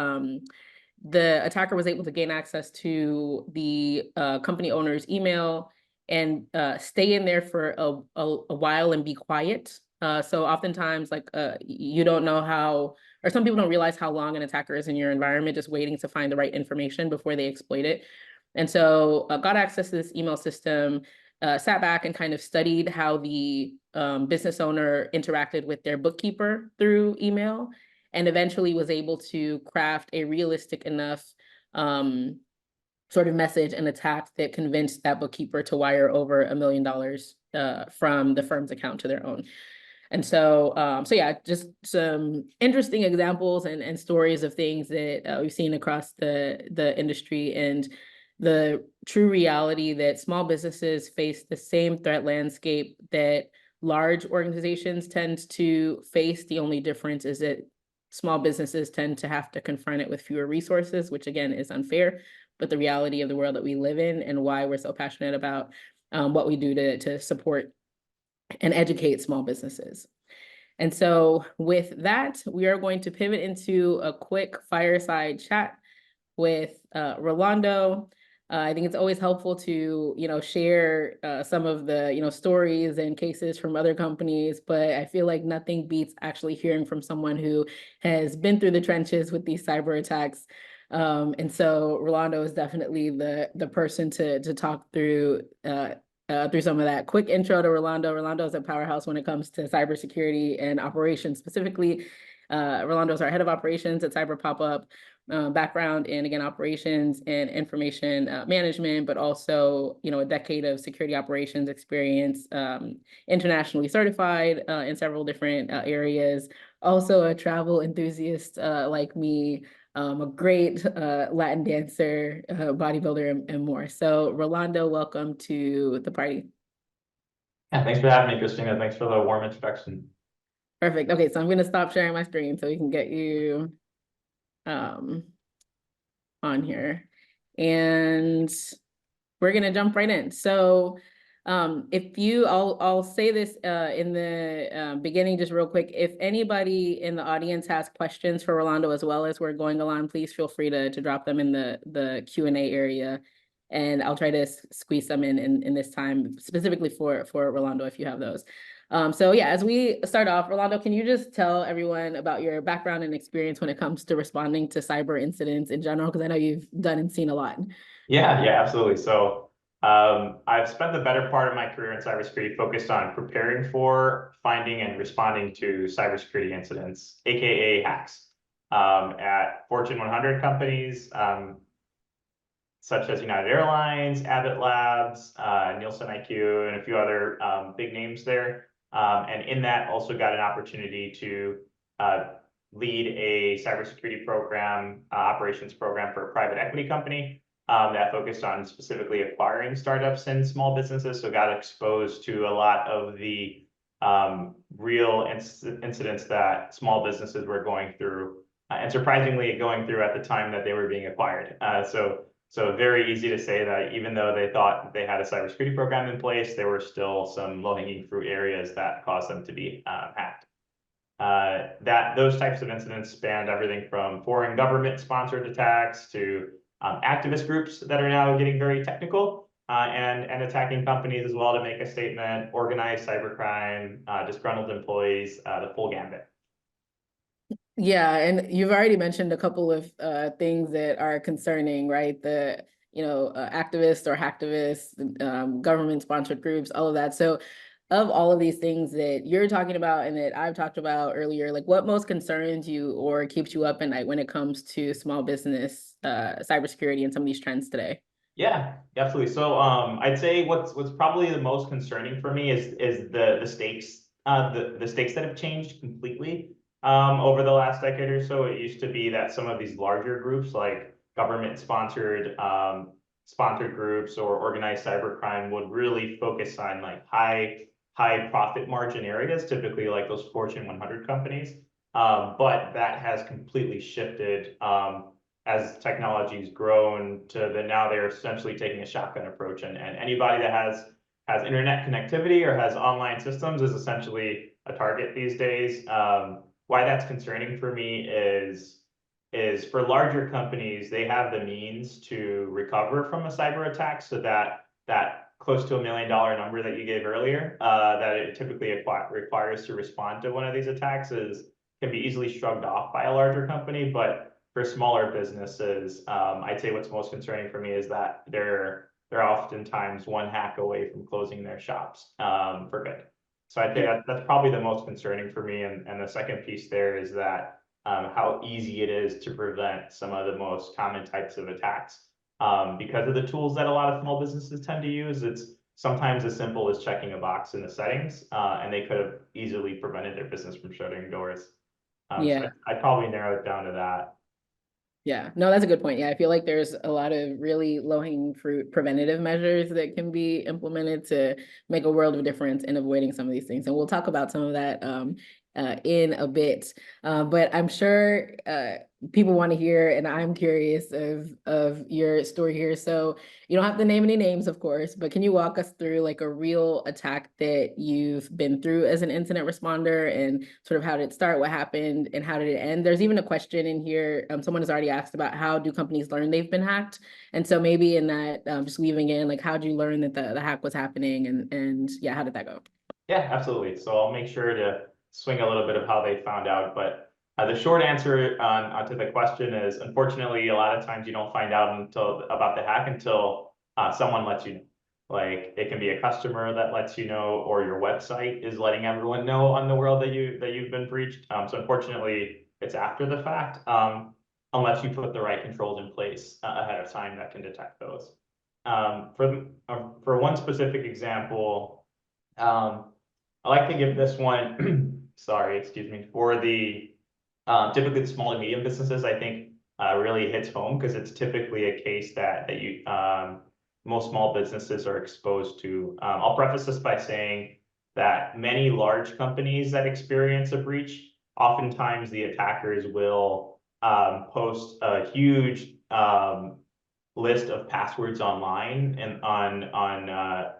the attacker was able to gain access to the company owner's email and stay in there for a while and be quiet. So oftentimes, like you don't know how, or some people don't realize how long an attacker is in your environment, just waiting to find the right information before they exploit it. And so got access to this email system, sat back and kind of studied how the business owner interacted with their bookkeeper through email, and eventually was able to craft a realistic enough sort of message and attack that convinced that bookkeeper to wire over $1 million from the firm's account to their own. And so, so yeah, just some interesting examples and stories of things that we've seen across the industry, and the true reality that small businesses face the same threat landscape that large organizations tend to face. The only difference is that small businesses tend to have to confront it with fewer resources, which again is unfair, but the reality of the world that we live in and why we're so passionate about what we do to support and educate small businesses. And so with that, we are going to pivot into a quick fireside chat with Rolando. I think it's always helpful to, share some of the, stories and cases from other companies, but I feel like nothing beats actually hearing from someone who has been through the trenches with these cyber attacks. And so Rolando is definitely the person to talk through through some of that. Quick intro to Rolando. Rolando is a powerhouse when it comes to cybersecurity and operations specifically. Rolando is our head of operations at Cyber Pop-Up. Background in, again, operations and information management, but also, a decade of security operations experience, internationally certified in several different areas. Also a travel enthusiast like me, a great Latin dancer, bodybuilder, and more. So Rolando, welcome to the party. Yeah, thanks for having me, Christina. Thanks for the warm introduction. Perfect. Okay, so I'm going to stop sharing my screen so we can get you on here. And we're going to jump right in. So I'll say this in the beginning just real quick. If anybody in the audience has questions for Rolando as well as we're going along, please feel free to drop them in the Q&A area. And I'll try to squeeze them in this time, specifically for Rolando, if you have those. So yeah, as we start off, Rolando, can you just tell everyone about your background and experience when it comes to responding to cyber incidents in general? Because I know you've done and seen a lot. Yeah, absolutely. So I've spent the better part of my career in cybersecurity focused on preparing for, finding, and responding to cybersecurity incidents, aka hacks, at Fortune 100 companies, such as United Airlines, Abbott Labs, Nielsen IQ, and a few other big names there. And in that, also got an opportunity to lead a cybersecurity program, operations program for a private equity company that focused on specifically acquiring startups and small businesses. So got exposed to a lot of the real incidents that small businesses were going through, and surprisingly going through at the time that they were being acquired. So very easy to say that even though they thought that they had a cybersecurity program in place, there were still some low-hanging fruit areas that caused them to be hacked. Those types of incidents spanned everything from foreign government-sponsored attacks to activist groups that are now getting very technical and attacking companies as well to make a statement, organized cybercrime, disgruntled employees, the full gambit. Yeah, and you've already mentioned a couple of things that are concerning, right? The activists or hacktivists, government-sponsored groups, all of that. So, of all of these things that you're talking about and that I've talked about earlier, like what most concerns you or keeps you up at night when it comes to small business cybersecurity and some of these trends today? Yeah, absolutely. So I'd say what's probably the most concerning for me is the stakes the stakes that have changed completely over the last decade or so. It used to be that some of these larger groups like government sponsored groups or organized cybercrime would really focus on like high profit margin areas, typically like those Fortune 100 companies. But that has completely shifted as technology's grown to now they're essentially taking a shotgun approach, and anybody that has internet connectivity or has online systems is essentially a target these days. Why that's concerning for me is for larger companies, they have the means to recover from a cyber attack, so that close to $1 million number that you gave earlier, that it typically requires to respond to one of these attacks can be easily shrugged off by a larger company. But for smaller businesses, I'd say what's most concerning for me is that they're oftentimes one hack away from closing their shops for good. So I think that's probably the most concerning for me. And the second piece there is that how easy it is to prevent some of the most common types of attacks. Because of the tools that a lot of small businesses tend to use, it's sometimes as simple as checking a box in the settings, and they could have easily prevented their business from shutting doors. Yeah. So I'd probably narrow it down to that. Yeah, no, that's a good point. Yeah, I feel like there's a lot of really low-hanging fruit preventative measures that can be implemented to make a world of difference in avoiding some of these things. And we'll talk about some of that in a bit. But I'm sure people want to hear, and I'm curious of your story here. So you don't have to name any names, of course, but can you walk us through like a real attack that you've been through as an incident responder, and sort of how did it start, what happened, and how did it end? There's even a question in here. Someone has already asked about how do companies learn they've been hacked? And so maybe in that, just weaving in, like, how did you learn that the hack was happening, and yeah, how did that go? Yeah, absolutely. So I'll make sure to swing a little bit of how they found out, but the short answer to the question is, unfortunately, a lot of times you don't find out about the hack until someone lets you know. Like it can be a customer that lets you know, or your website is letting everyone know on the world that you've been breached. So unfortunately, it's after the fact, unless you put the right controls in place ahead of time that can detect those. For one specific example, I like to give this one. Sorry, excuse me. For the typically the small and medium businesses, I think really hits home because it's typically a case that you most small businesses are exposed to. I'll preface this by saying that many large companies that experience a breach, oftentimes the attackers will post a huge list of passwords online and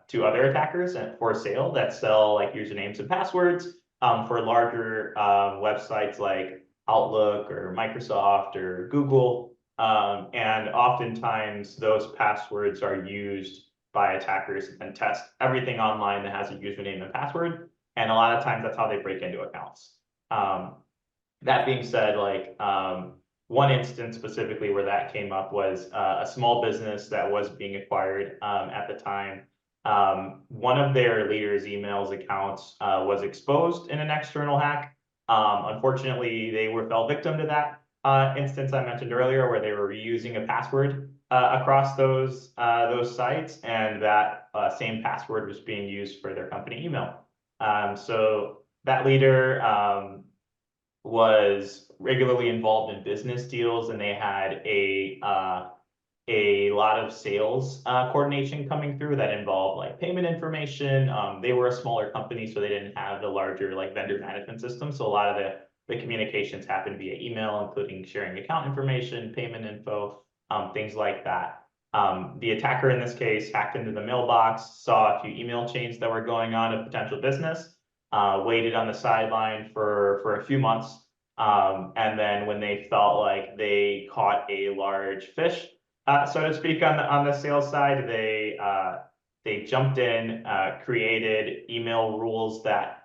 to other attackers and for sale that sell like usernames and passwords for larger websites like Outlook or Microsoft or Google. And oftentimes those passwords are used by attackers and test everything online that has a username and password. And a lot of times that's how they break into accounts. That being said, like one instance specifically where that came up was a small business that was being acquired at the time. One of their leaders' emails accounts was exposed in an external hack. Unfortunately, they fell victim to that instance I mentioned earlier, where they were reusing a password across those sites, and that same password was being used for their company email. So that leader was regularly involved in business deals, and they had a lot of sales coordination coming through that involved like payment information. They were a smaller company, so they didn't have the larger like vendor management system. So a lot of the communications happened via email, including sharing account information, payment info, things like that. The attacker in this case hacked into the mailbox, saw a few email chains that were going on of potential business, waited on the sideline for a few months. And then when they felt like they caught a large fish, so to speak, on the sales side, they jumped in, created email rules that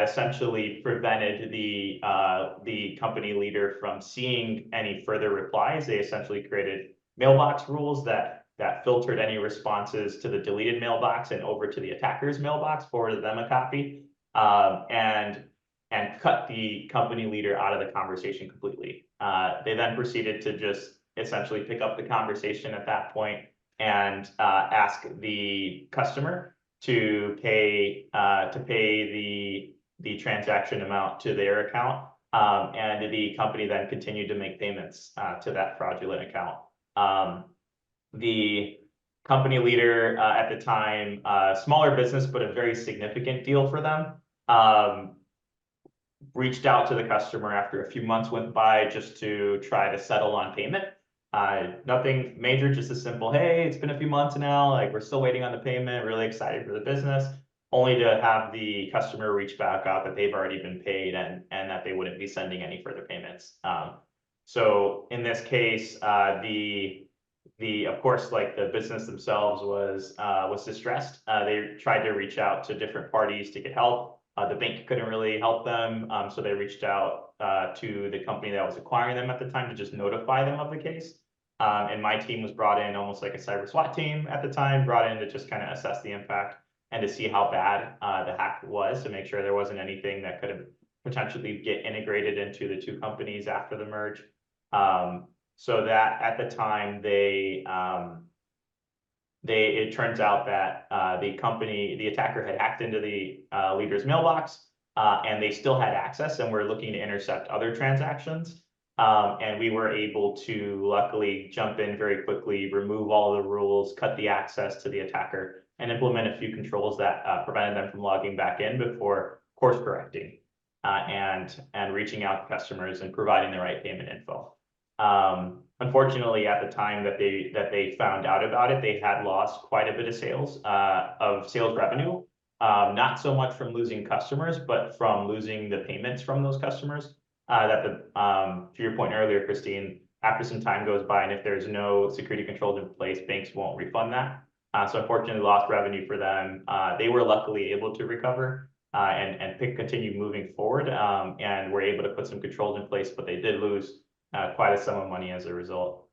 essentially prevented the company leader from seeing any further replies. They essentially created mailbox rules that filtered any responses to the deleted mailbox and over to the attacker's mailbox, forwarded them a copy, and cut the company leader out of the conversation completely. They then proceeded to just essentially pick up the conversation at that point and ask the customer to pay the transaction amount to their account, and the company then continued to make payments to that fraudulent account. The company leader at the time, smaller business but a very significant deal for them, reached out to the customer after a few months went by just to try to settle on payment. Nothing major, just a simple, hey, it's been a few months now, like we're still waiting on the payment, really excited for the business, only to have the customer reach back out that they've already been paid and that they wouldn't be sending any further payments. So in this case, of course, like the business themselves was distressed. They tried to reach out to different parties to get help. The bank couldn't really help them, so they reached out to the company that was acquiring them at the time to just notify them of the case. And my team was brought in, almost like a cyber SWAT team at the time, brought in to just kind of assess the impact and to see how bad the hack was, to make sure there wasn't anything that could have potentially get integrated into the two companies after the merge. So that at the time it turns out that the attacker had hacked into the leader's mailbox, and they still had access and were looking to intercept other transactions. And we were able to luckily jump in very quickly, remove all the rules, cut the access to the attacker, and implement a few controls that prevented them from logging back in before course correcting and reaching out to customers and providing the right payment info. Unfortunately, at the time that they found out about it, they had lost quite a bit of sales revenue, not so much from losing customers, but from losing the payments from those customers. To your point earlier, Christine, after some time goes by, and if there's no security controls in place, banks won't refund that. So unfortunately, lost revenue for them. They were luckily able to recover and continue moving forward, and were able to put some controls in place, but they did lose quite a sum of money as a result.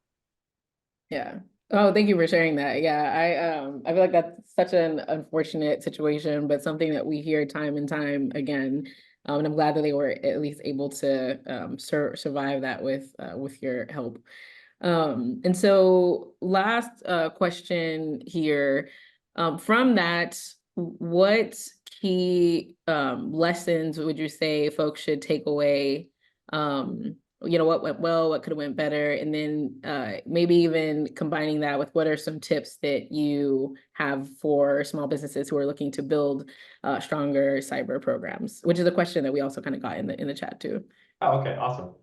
Yeah. Oh, thank you for sharing that. Yeah, I feel like that's such an unfortunate situation, but something that we hear time and time again. And I'm glad that they were at least able to survive that with your help. And so last question here, from that, what key lessons would you say folks should take away? What went well, what could have went better, and then maybe even combining that with what are some tips that you have for small businesses who are looking to build stronger cyber programs, which is a question that we also kind of got in the chat too. Oh, okay, awesome.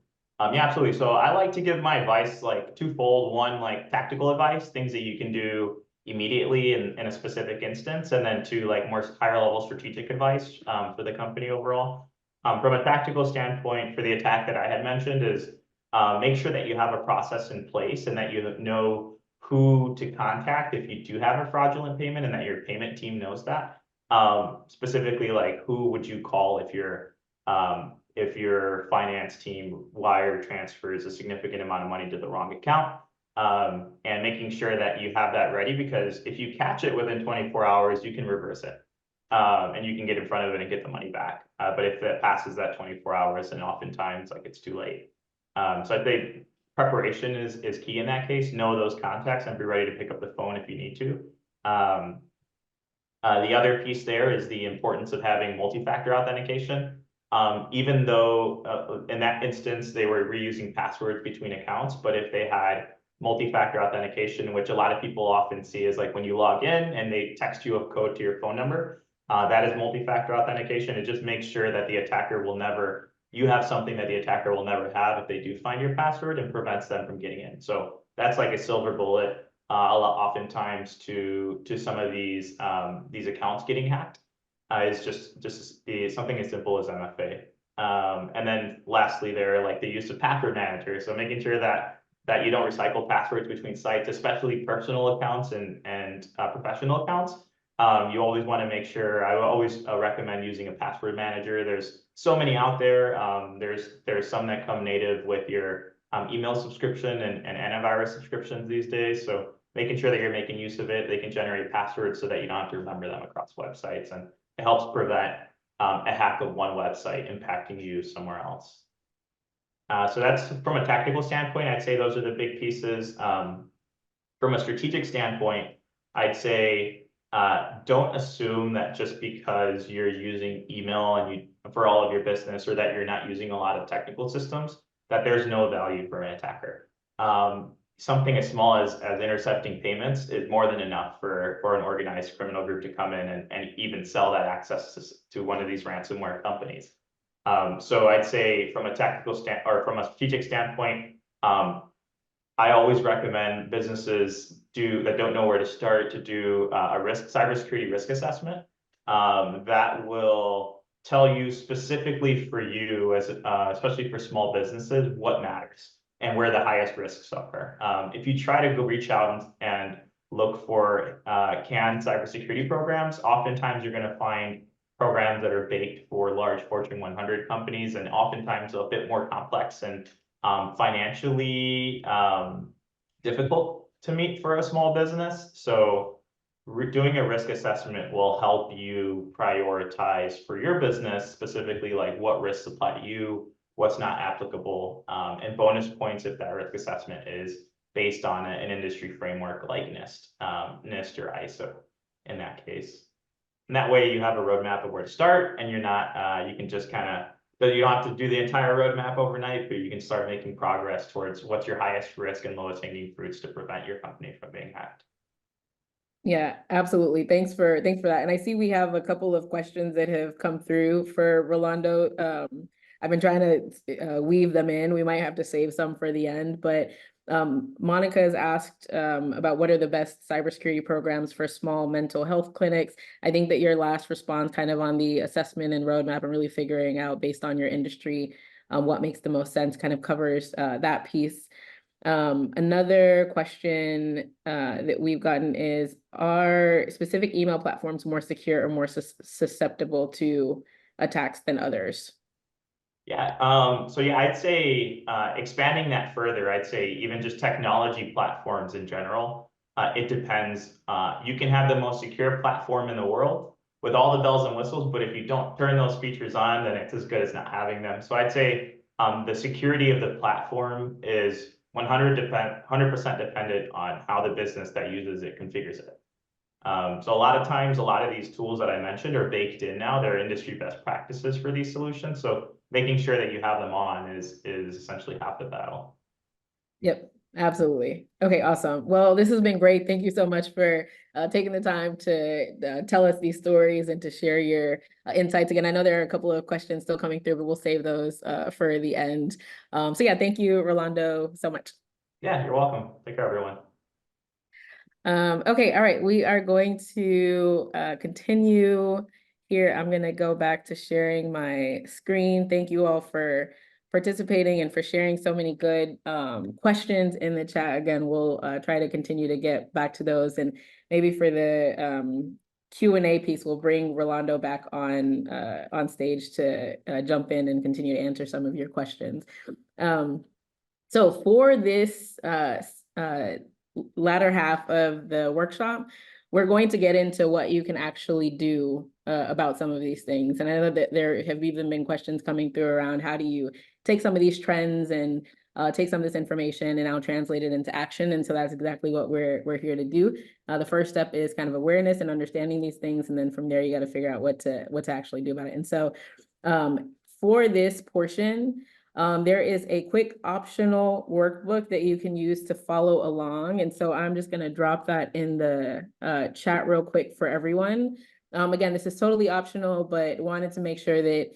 Yeah, absolutely. So I like to give my advice like twofold. One, like tactical advice, things that you can do immediately in a specific instance, and then two, like more higher level strategic advice for the company overall. From a tactical standpoint, for the attack that I had mentioned is make sure that you have a process in place and that you know who to contact if you do have a fraudulent payment and that your payment team knows that. Specifically, like who would you call if your finance team wire transfers a significant amount of money to the wrong account, and making sure that you have that ready, because if you catch it within 24 hours, you can reverse it. And you can get in front of it and get the money back. But if it passes that 24 hours, and oftentimes like it's too late. So I think preparation is key in that case. Know those contacts and be ready to pick up the phone if you need to. The other piece there is the importance of having multi-factor authentication. Even though in that instance, they were reusing passwords between accounts, but if they had multi-factor authentication, which a lot of people often see is like when you log in and they text you a code to your phone number, that is multi-factor authentication. It just makes sure that the attacker will never, you have something that the attacker will never have if they do find your password, and prevents them from getting in. So that's like a silver bullet, oftentimes to some of these accounts getting hacked. Is just something as simple as MFA. And then lastly, there, like the use of password manager. So making sure that you don't recycle passwords between sites, especially personal accounts and professional accounts. You always want to make sure. I would always recommend using a password manager. There's so many out there. There's some that come native with your email subscription and antivirus subscriptions these days. So making sure that you're making use of it. They can generate passwords so that you don't have to remember them across websites, and it helps prevent a hack of one website impacting you somewhere else. So that's from a tactical standpoint. I'd say those are the big pieces. From a strategic standpoint, I'd say don't assume that just because you're using email and for all of your business, or that you're not using a lot of technical systems, that there's no value for an attacker. Something as small as intercepting payments is more than enough for an organized criminal group to come in and even sell that access to one of these ransomware companies. So I'd say from a tactical or from a strategic standpoint, I always recommend businesses that don't know where to start to do a cybersecurity risk assessment that will tell you specifically for you, as especially for small businesses, what matters and where the highest risks are. If you try to go reach out and look for canned cybersecurity programs, oftentimes you're going to find programs that are baked for large Fortune 100 companies, and oftentimes a bit more complex and financially difficult to meet for a small business. So doing a risk assessment will help you prioritize for your business, specifically like what risks apply to you, what's not applicable, and bonus points if that risk assessment is based on an industry framework like NIST, NIST or ISO in that case. And that way you have a roadmap of where to start, and you're not, you can just kind of, you don't have to do the entire roadmap overnight, but you can start making progress towards what's your highest risk and lowest hanging fruits to prevent your company from being hacked. Yeah, absolutely. Thanks for that. And I see we have a couple of questions that have come through for Rolando. I've been trying to weave them in. We might have to save some for the end, but Monica has asked about what are the best cybersecurity programs for small mental health clinics. I think that your last response kind of on the assessment and roadmap and really figuring out based on your industry what makes the most sense kind of covers that piece. Another question that we've gotten is, are specific email platforms more secure or more susceptible to attacks than others? Yeah, so yeah, I'd say expanding that further, I'd say even just technology platforms in general. It depends. You can have the most secure platform in the world with all the bells and whistles, but if you don't turn those features on, then it's as good as not having them. So I'd say the security of the platform is 100% dependent on how the business that uses it configures it. So a lot of times, a lot of these tools that I mentioned are baked in now. They're industry best practices for these solutions. So making sure that you have them on is essentially half the battle. Yep, absolutely. Okay, awesome. Well, this has been great. Thank you so much for taking the time to tell us these stories and to share your insights. Again, I know there are a couple of questions still coming through, but we'll save those for the end. So yeah, thank you, Rolando, so much. Yeah, you're welcome. Take care, everyone. Okay, all right, we are going to continue here. I'm gonna go back to sharing my screen. Thank you all for participating and for sharing so many good questions in the chat. Again, we'll try to continue to get back to those, and maybe for the Q&A piece, we'll bring Rolando back on stage to jump in and continue to answer some of your questions. So for this latter half of the workshop, we're going to get into what you can actually do about some of these things. And I know that there have even been questions coming through around how do you take some of these trends and take some of this information and now translate it into action. And so that's exactly what we're here to do. The first step is kind of awareness and understanding these things. And then from there, you got to figure out what to actually do about it. And so for this portion, there is a quick optional workbook that you can use to follow along. And so I'm just going to drop that in the chat real quick for everyone. Again, this is totally optional, but wanted to make sure that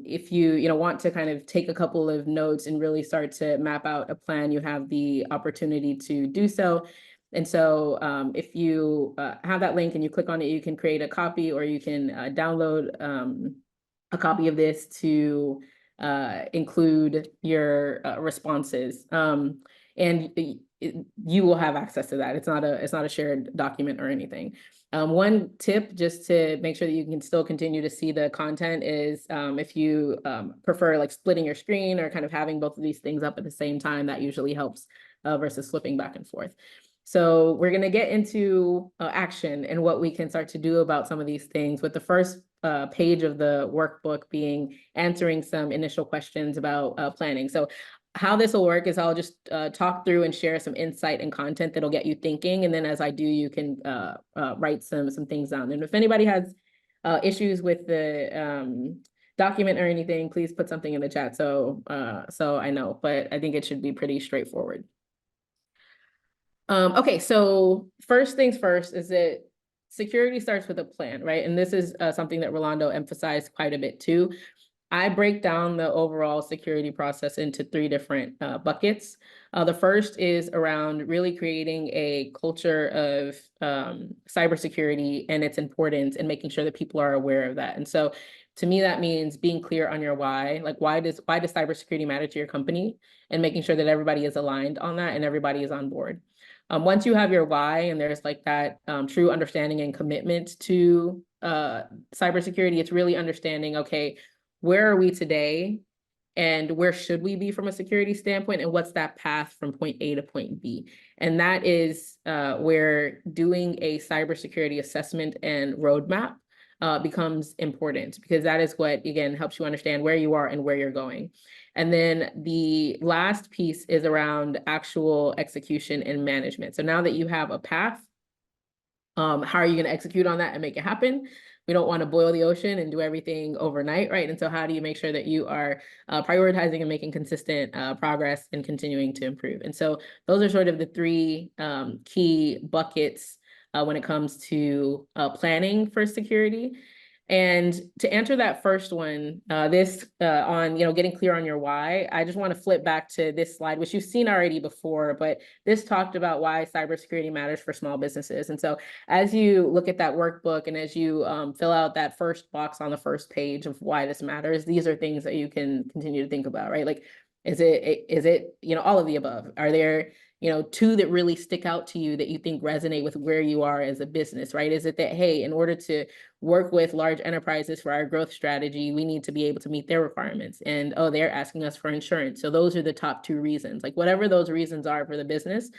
if you want to kind of take a couple of notes and really start to map out a plan, you have the opportunity to do so. And so if you have that link and you click on it, you can create a copy, or you can download a copy of this to include your responses, and you will have access to that. It's not a shared document or anything. One tip, just to make sure that you can still continue to see the content, is if you prefer like splitting your screen or kind of having both of these things up at the same time, that usually helps versus flipping back and forth. So we're going to get into action and what we can start to do about some of these things, with the first page of the workbook being answering some initial questions about planning. So how this will work is I'll just talk through and share some insight and content that'll get you thinking. And then as I do, you can write some things down. And if anybody has issues with the document or anything, please put something in the chat so I know, but I think it should be pretty straightforward. Okay, so first things first is that security starts with a plan, right? And this is something that Rolando emphasized quite a bit too. I break down the overall security process into 3 different buckets. The first is around really creating a culture of cybersecurity and its importance, and making sure that people are aware of that. And so to me, that means being clear on your why. Like, why does cybersecurity matter to your company, and making sure that everybody is aligned on that and everybody is on board. Once you have your why, and there's like that true understanding and commitment to cybersecurity, it's really understanding, okay, where are we today and where should we be from a security standpoint, and what's that path from point A to point B? And that is where doing a cybersecurity assessment and roadmap becomes important, because that is what, again, helps you understand where you are and where you're going. And then the last piece is around actual execution and management. So now that you have a path, how are you going to execute on that and make it happen? We don't want to boil the ocean and do everything overnight, right? And so how do you make sure that you are prioritizing and making consistent progress and continuing to improve? And so those are sort of the 3 key buckets when it comes to planning for security. And to answer that first one, on getting clear on your why, I just want to flip back to this slide, which you've seen already before, but this talked about why cybersecurity matters for small businesses. And so as you look at that workbook, and as you fill out that first box on the first page of why this matters, these are things that you can continue to think about, right? Like, is it all of the above? Are there 2 that really stick out to you that you think resonate with where you are as a business, right? Is it that, hey, in order to work with large enterprises for our growth strategy, we need to be able to meet their requirements, and oh, they're asking us for insurance. So those are the top 2 reasons. Like, whatever those reasons are for the business,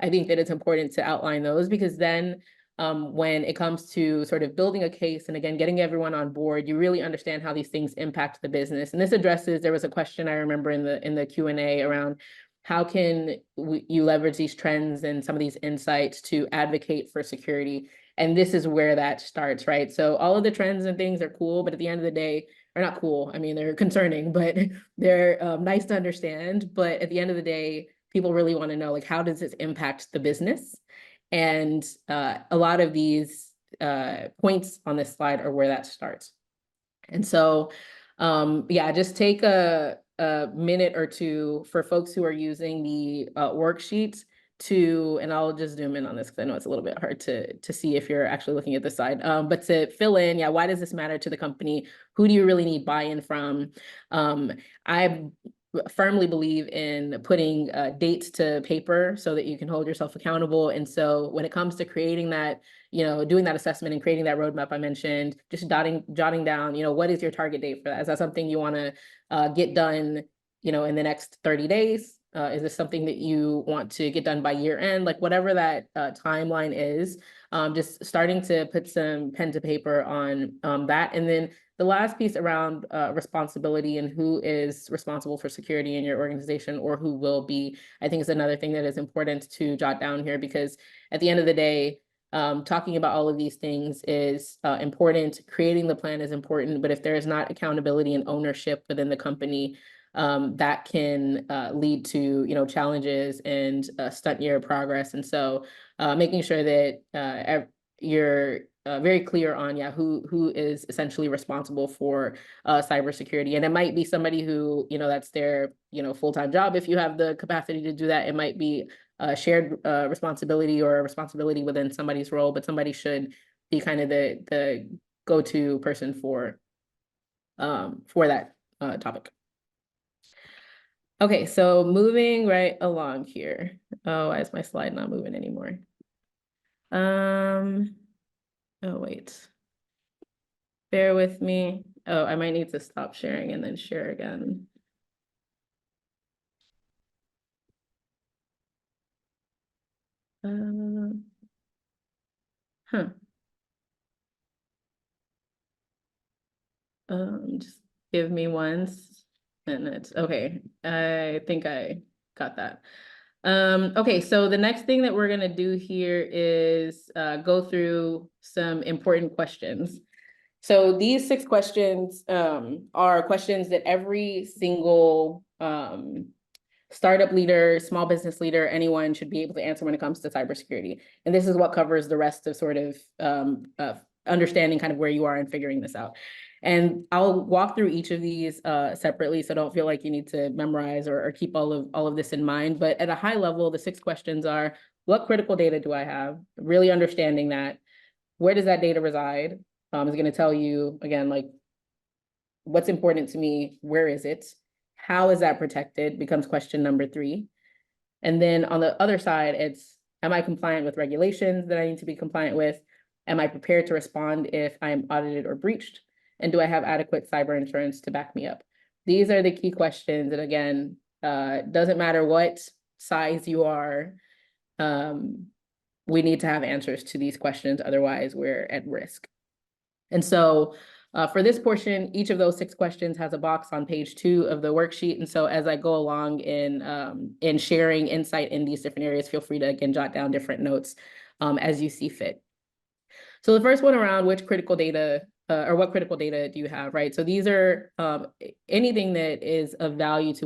I think that it's important to outline those, because then when it comes to sort of building a case and again, getting everyone on board, you really understand how these things impact the business. And this addresses, there was a question I remember in the Q&A around how can you leverage these trends and some of these insights to advocate for security? And this is where that starts, right? So all of the trends and things are cool, but at the end of the day, are not cool. I mean, they're concerning, but they're nice to understand. But at the end of the day, people really want to know, like, how does this impact the business? And a lot of these points on this slide are where that starts. And so, yeah, just take a minute or two for folks who are using the worksheets to, and I'll just zoom in on this because I know it's a little bit hard to see if you're actually looking at the side, but to fill in, yeah, why does this matter to the company? Who do you really need buy-in from? I firmly believe in putting dates to paper so that you can hold yourself accountable. And so when it comes to creating that, doing that assessment and creating that roadmap I mentioned, just jotting down, what is your target date for that? Is that something you want to get done, in the next 30 days? Is this something that you want to get done by year end? Like whatever that timeline is, just starting to put some pen to paper on that. And then the last piece around responsibility and who is responsible for security in your organization or who will be, I think is another thing that is important to jot down here, because at the end of the day, talking about all of these things is important. Creating the plan is important, but if there is not accountability and ownership within the company, that can lead to, challenges and stunt your progress. And so making sure that you're very clear on, who is essentially responsible for cybersecurity. And it might be somebody who, that's their, full-time job. If you have the capacity to do that, it might be a shared responsibility or a responsibility within somebody's role, but somebody should be kind of the go-to person for that topic. Okay, so moving right along here. Oh, why is my slide not moving anymore? Oh, wait. Bear with me. Oh, I might need to stop sharing and then share again. Just give me 1 minute. Okay, I think I got that. Okay, so the next thing that we're gonna do here is go through some important questions. So these 6 questions are questions that every single startup leader, small business leader, anyone should be able to answer when it comes to cybersecurity. And this is what covers the rest of sort of understanding kind of where you are and figuring this out. And I'll walk through each of these separately, so don't feel like you need to memorize or keep all of this in mind. But at a high level, the 6 questions are: what critical data do I have? Really understanding that. Where does that data reside? Is going to tell you, again, like, what's important to me, where is it? How is that protected? Becomes question number 3. And then on the other side, it's, am I compliant with regulations that I need to be compliant with? Am I prepared to respond if I am audited or breached? And do I have adequate cyber insurance to back me up? These are the key questions. And again, doesn't matter what size you are, we need to have answers to these questions. Otherwise, we're at risk. And so for this portion, each of those 6 questions has a box on page 2 of the worksheet. And so as I go along in sharing insight in these different areas, feel free to, again, jot down different notes as you see fit. So the first one around which critical data or what critical data do you have, right? So these are anything that is of value to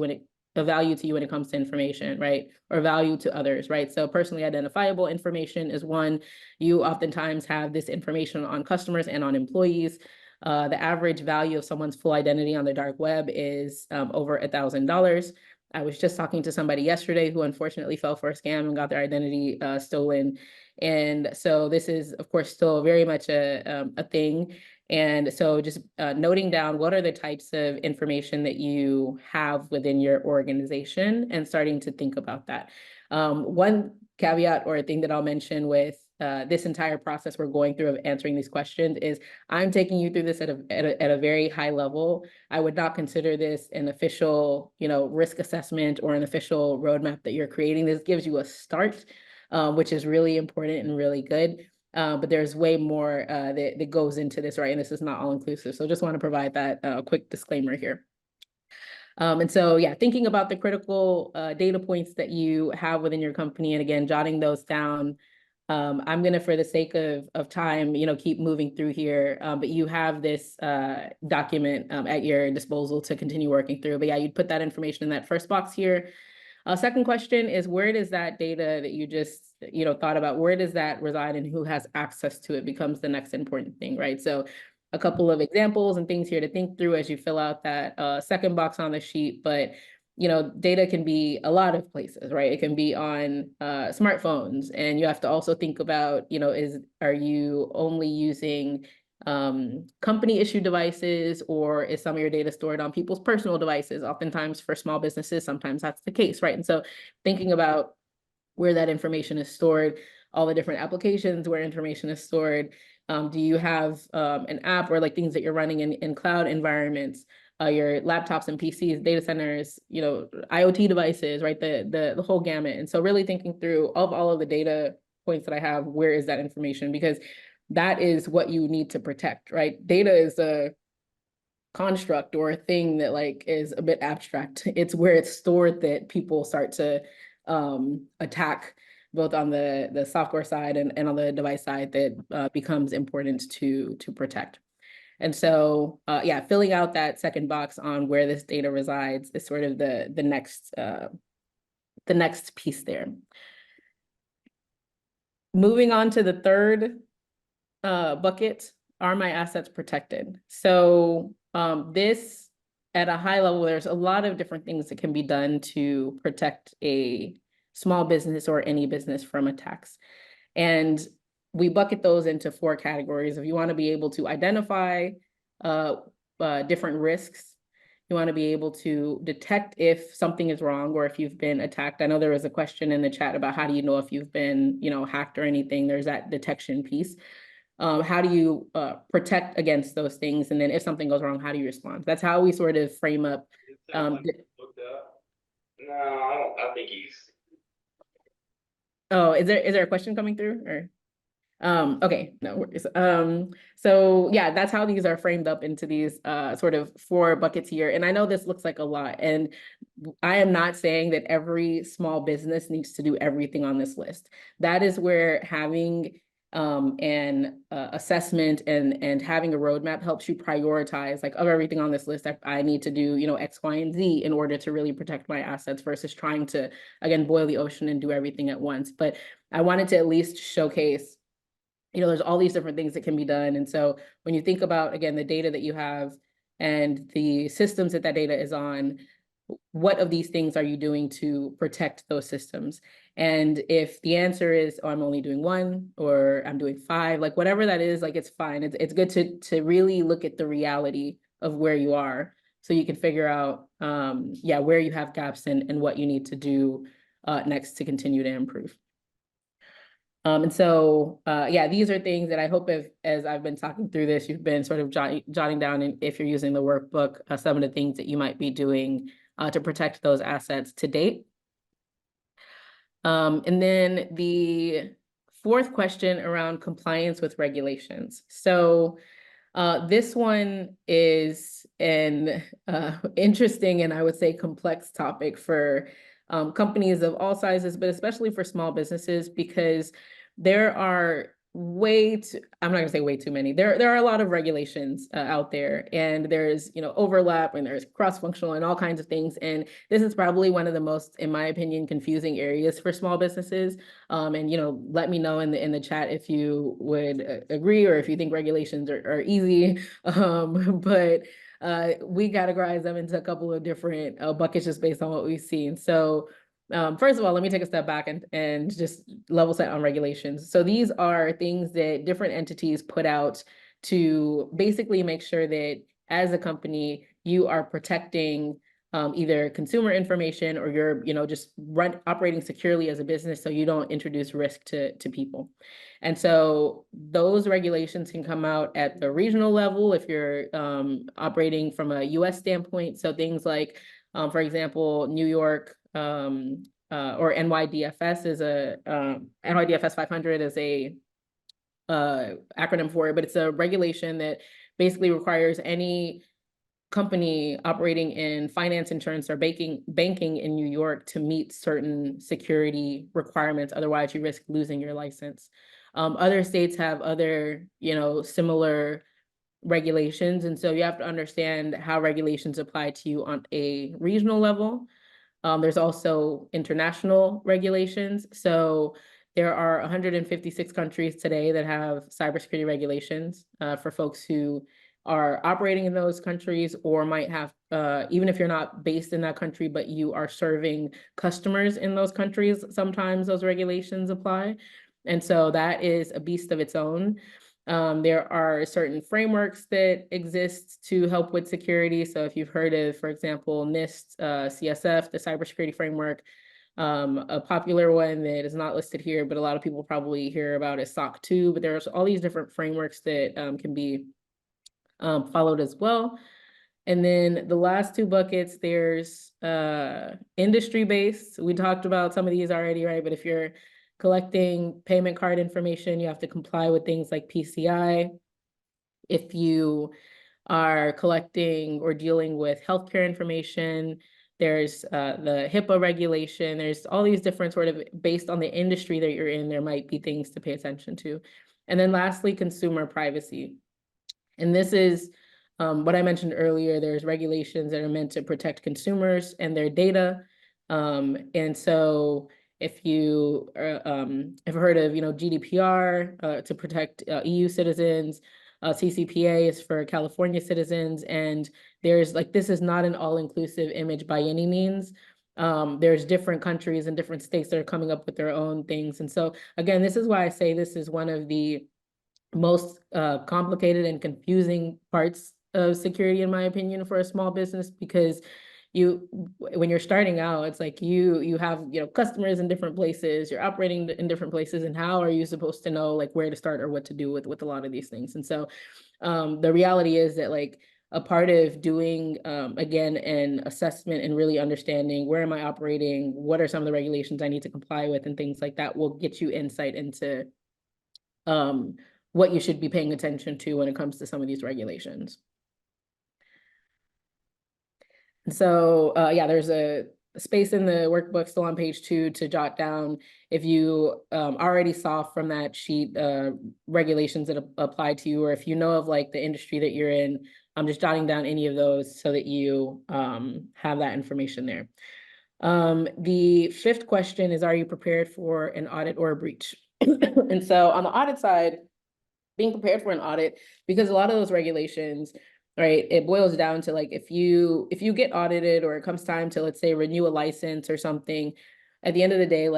you when it comes to information, right? Or value to others, right? So personally identifiable information is one. You oftentimes have this information on customers and on employees. The average value of someone's full identity on the dark web is over $1,000. I was just talking to somebody yesterday who unfortunately fell for a scam and got their identity stolen. And so this is, of course, still very much a thing. And so just noting down what are the types of information that you have within your organization and starting to think about that. One caveat or a thing that I'll mention with this entire process we're going through of answering these questions is I'm taking you through this at a very high level. I would not consider this an official, risk assessment or an official roadmap that you're creating. This gives you a start. which is really important and really good. But there's way more that goes into this, right? And this is not all inclusive. So just want to provide that quick disclaimer here. And so, yeah, thinking about the critical data points that you have within your company, and again, jotting those down. I'm gonna, for the sake of time, keep moving through here. But you have this document at your disposal to continue working through. But yeah, you'd put that information in that first box here. Second question is, where does that data that you just thought about, where does that reside and who has access to it becomes the next important thing, right? So a couple of examples and things here to think through as you fill out that second box on the sheet. But data can be a lot of places, right? It can be on smartphones, and you have to also think about, are you only using company issued devices, or is some of your data stored on people's personal devices? Oftentimes for small businesses, sometimes that's the case, right? And so thinking about where that information is stored, all the different applications where information is stored. Do you have an app or like things that you're running in cloud environments, your laptops and PCs, data centers, IoT devices, right? The whole gamut. And so really thinking through of all of the data points that I have, where is that information? Because that is what you need to protect, right? Data is a construct or a thing that like is a bit abstract. It's where it's stored that people start to attack, both on the software side and on the device side, that becomes important to protect. And so, yeah, filling out that second box on where this data resides is sort of the next piece there. Moving on to the third bucket, are my assets protected? So this, at a high level, there's a lot of different things that can be done to protect a small business or any business from attacks. And we bucket those into 4 categories. If you want to be able to identify different risks, you want to be able to detect if something is wrong or if you've been attacked. I know there was a question in the chat about how do you know if you've been, hacked or anything. There's that detection piece. How do you protect against those things? And then if something goes wrong, how do you respond? That's how we sort of frame up. No, I think he's. Oh, is there a question coming through, or? Okay, no worries. So yeah, that's how these are framed up into these sort of 4 buckets here. And I know this looks like a lot, and I am not saying that every small business needs to do everything on this list. That is where having an assessment and having a roadmap helps you prioritize, like, of everything on this list, I need to do, X, Y, and Z in order to really protect my assets, versus trying to, again, boil the ocean and do everything at once. But I wanted to at least showcase, there's all these different things that can be done. And so when you think about, again, the data that you have and the systems that data is on, what of these things are you doing to protect those systems? And if the answer is, oh, I'm only doing 1, or I'm doing 5, like whatever that is, like, it's fine. It's good to really look at the reality of where you are, so you can figure out, yeah, where you have gaps and what you need to do next to continue to improve. And so, yeah, these are things that I hope, as I've been talking through this, you've been sort of jotting down, and if you're using the workbook, some of the things that you might be doing to protect those assets to date. And then the 4th question around compliance with regulations. So this one is an interesting and I would say complex topic for companies of all sizes, but especially for small businesses, because there are I'm not gonna say way too many. There are a lot of regulations out there, and there's, overlap, and there's cross-functional and all kinds of things. And this is probably one of the most, in my opinion, confusing areas for small businesses. And, let me know in the chat if you would agree, or if you think regulations are easy. But we categorize them into a couple of different buckets just based on what we've seen. So first of all, let me take a step back and just level set on regulations. So these are things that different entities put out to basically make sure that as a company, you are protecting either consumer information, or you're, just operating securely as a business, so you don't introduce risk to people. And so those regulations can come out at the regional level if you're operating from a US standpoint. So things like, for example, New York or NYDFS is NYDFS 500 is a acronym for it, but it's a regulation that basically requires any company operating in finance, insurance, or banking in New York to meet certain security requirements. Otherwise, you risk losing your license. Other states have other, similar regulations. And so you have to understand how regulations apply to you on a regional level. There's also international regulations. So there are 156 countries today that have cybersecurity regulations for folks who are operating in those countries, or might have, even if you're not based in that country, but you are serving customers in those countries, sometimes those regulations apply. And so that is a beast of its own. There are certain frameworks that exist to help with security. So if you've heard of, for example, NIST, CSF, the cybersecurity framework, a popular one that is not listed here, but a lot of people probably hear about is SOC 2, but there's all these different frameworks that can be followed as well. And then the last two buckets, there's industry-based. We talked about some of these already, right? But if you're collecting payment card information, you have to comply with things like PCI. If you are collecting or dealing with healthcare information, there's the HIPAA regulation. There's all these different sort of, based on the industry that you're in, there might be things to pay attention to. And then lastly, consumer privacy. And this is what I mentioned earlier. There's regulations that are meant to protect consumers and their data. And so if you have heard of, GDPR to protect EU citizens, CCPA is for California citizens, and there's this is not an all-inclusive image by any means. There's different countries and different states that are coming up with their own things. And so again, this is why I say this is one of the most complicated and confusing parts of security, in my opinion, for a small business, because when you're starting out, it's like you have customers in different places, you're operating in different places, and how are you supposed to know where to start or what to do with a lot of these things? And so the reality is that a part of doing again an assessment and really understanding where am I operating, what are some of the regulations I need to comply with, and things like that will get you insight into what you should be paying attention to when it comes to some of these regulations. And so, yeah, there's a space in the workbook still on page 2 to jot down if you already saw from that sheet regulations that apply to you, or if you know of the industry that you're in, I'm just jotting down any of those so that you have that information there. The fifth question is, are you prepared for an audit or a breach? And so on the audit side, being prepared for an audit, because a lot of those regulations, right, it boils down to if you get audited, or it comes time to, let's say, renew a license or something, at the end of the day,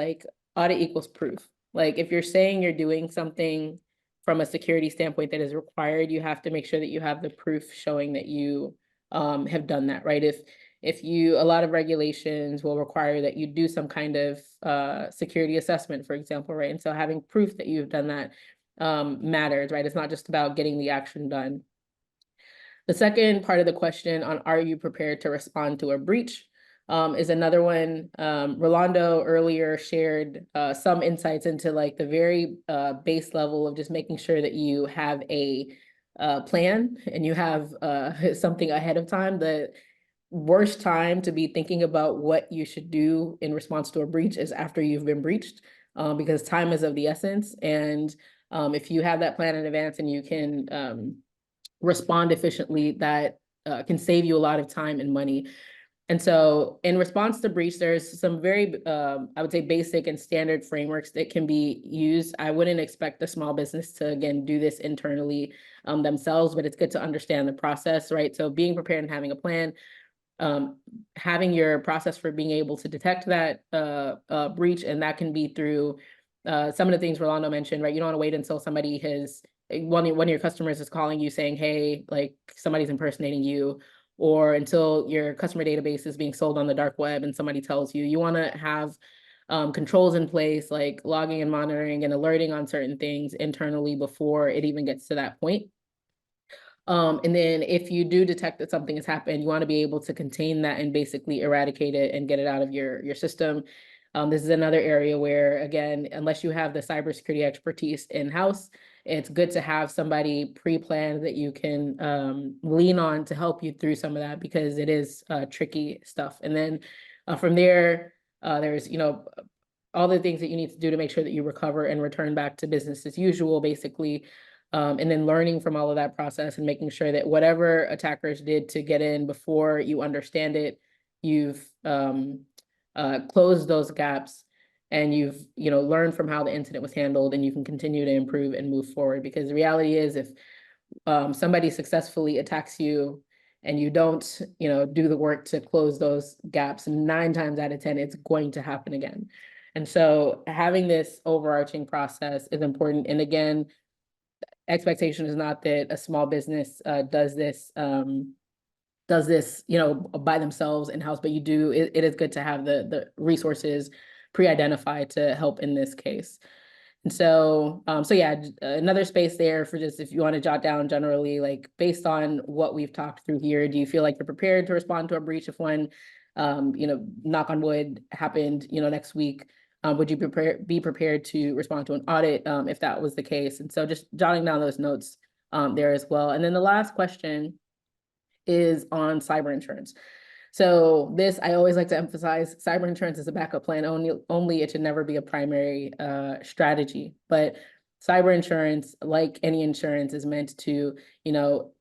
audit equals proof. If you're saying you're doing something from a security standpoint that is required, you have to make sure that you have the proof showing that you have done that, right? If a lot of regulations will require that you do some kind of security assessment, for example, right? And so having proof that you've done that matters, right? It's not just about getting the action done. The second part of the question on are you prepared to respond to a breach is another one. Rolando earlier shared some insights into the very base level of just making sure that you have a plan and you have something ahead of time. The worst time to be thinking about what you should do in response to a breach is after you've been breached, because time is of the essence. And if you have that plan in advance and you can respond efficiently, that can save you a lot of time and money. And so in response to breach, there's some very, I would say, basic and standard frameworks that can be used. I wouldn't expect a small business to, again, do this internally themselves, but it's good to understand the process, right? So being prepared and having a plan, having your process for being able to detect that breach, and that can be through some of the things Rolando mentioned, right? You don't want to wait until somebody has, one of your customers is calling you saying, hey, somebody's impersonating you, or until your customer database is being sold on the dark web and somebody tells you. You want to have controls in place, like logging and monitoring and alerting on certain things internally before it even gets to that point. And then if you do detect that something has happened, you want to be able to contain that and basically eradicate it and get it out of your system. This is another area where, again, unless you have the cybersecurity expertise in-house, it's good to have somebody pre-planned that you can lean on to help you through some of that, because it is tricky stuff. And then from there, there's, all the things that you need to do to make sure that you recover and return back to business as usual, basically. And then learning from all of that process and making sure that whatever attackers did to get in before you understand it, you've closed those gaps, and you've learned from how the incident was handled, and you can continue to improve and move forward. Because the reality is, if somebody successfully attacks you and you don't do the work to close those gaps, 9 times out of 10 it's going to happen again. And so having this overarching process is important. And again, expectation is not that a small business does this by themselves in-house, but it is good to have the resources pre-identified to help in this case. And so, yeah, another space there for just, if you want to jot down generally, like based on what we've talked through here, do you feel like you're prepared to respond to a breach if one, knock on wood, happened, next week? Would you be prepared to respond to an audit if that was the case? And so just jotting down those notes there as well. And then the last question is on cyber insurance. So this, I always like to emphasize, cyber insurance is a backup plan only. It should never be a primary strategy. But cyber insurance, like any insurance, is meant to,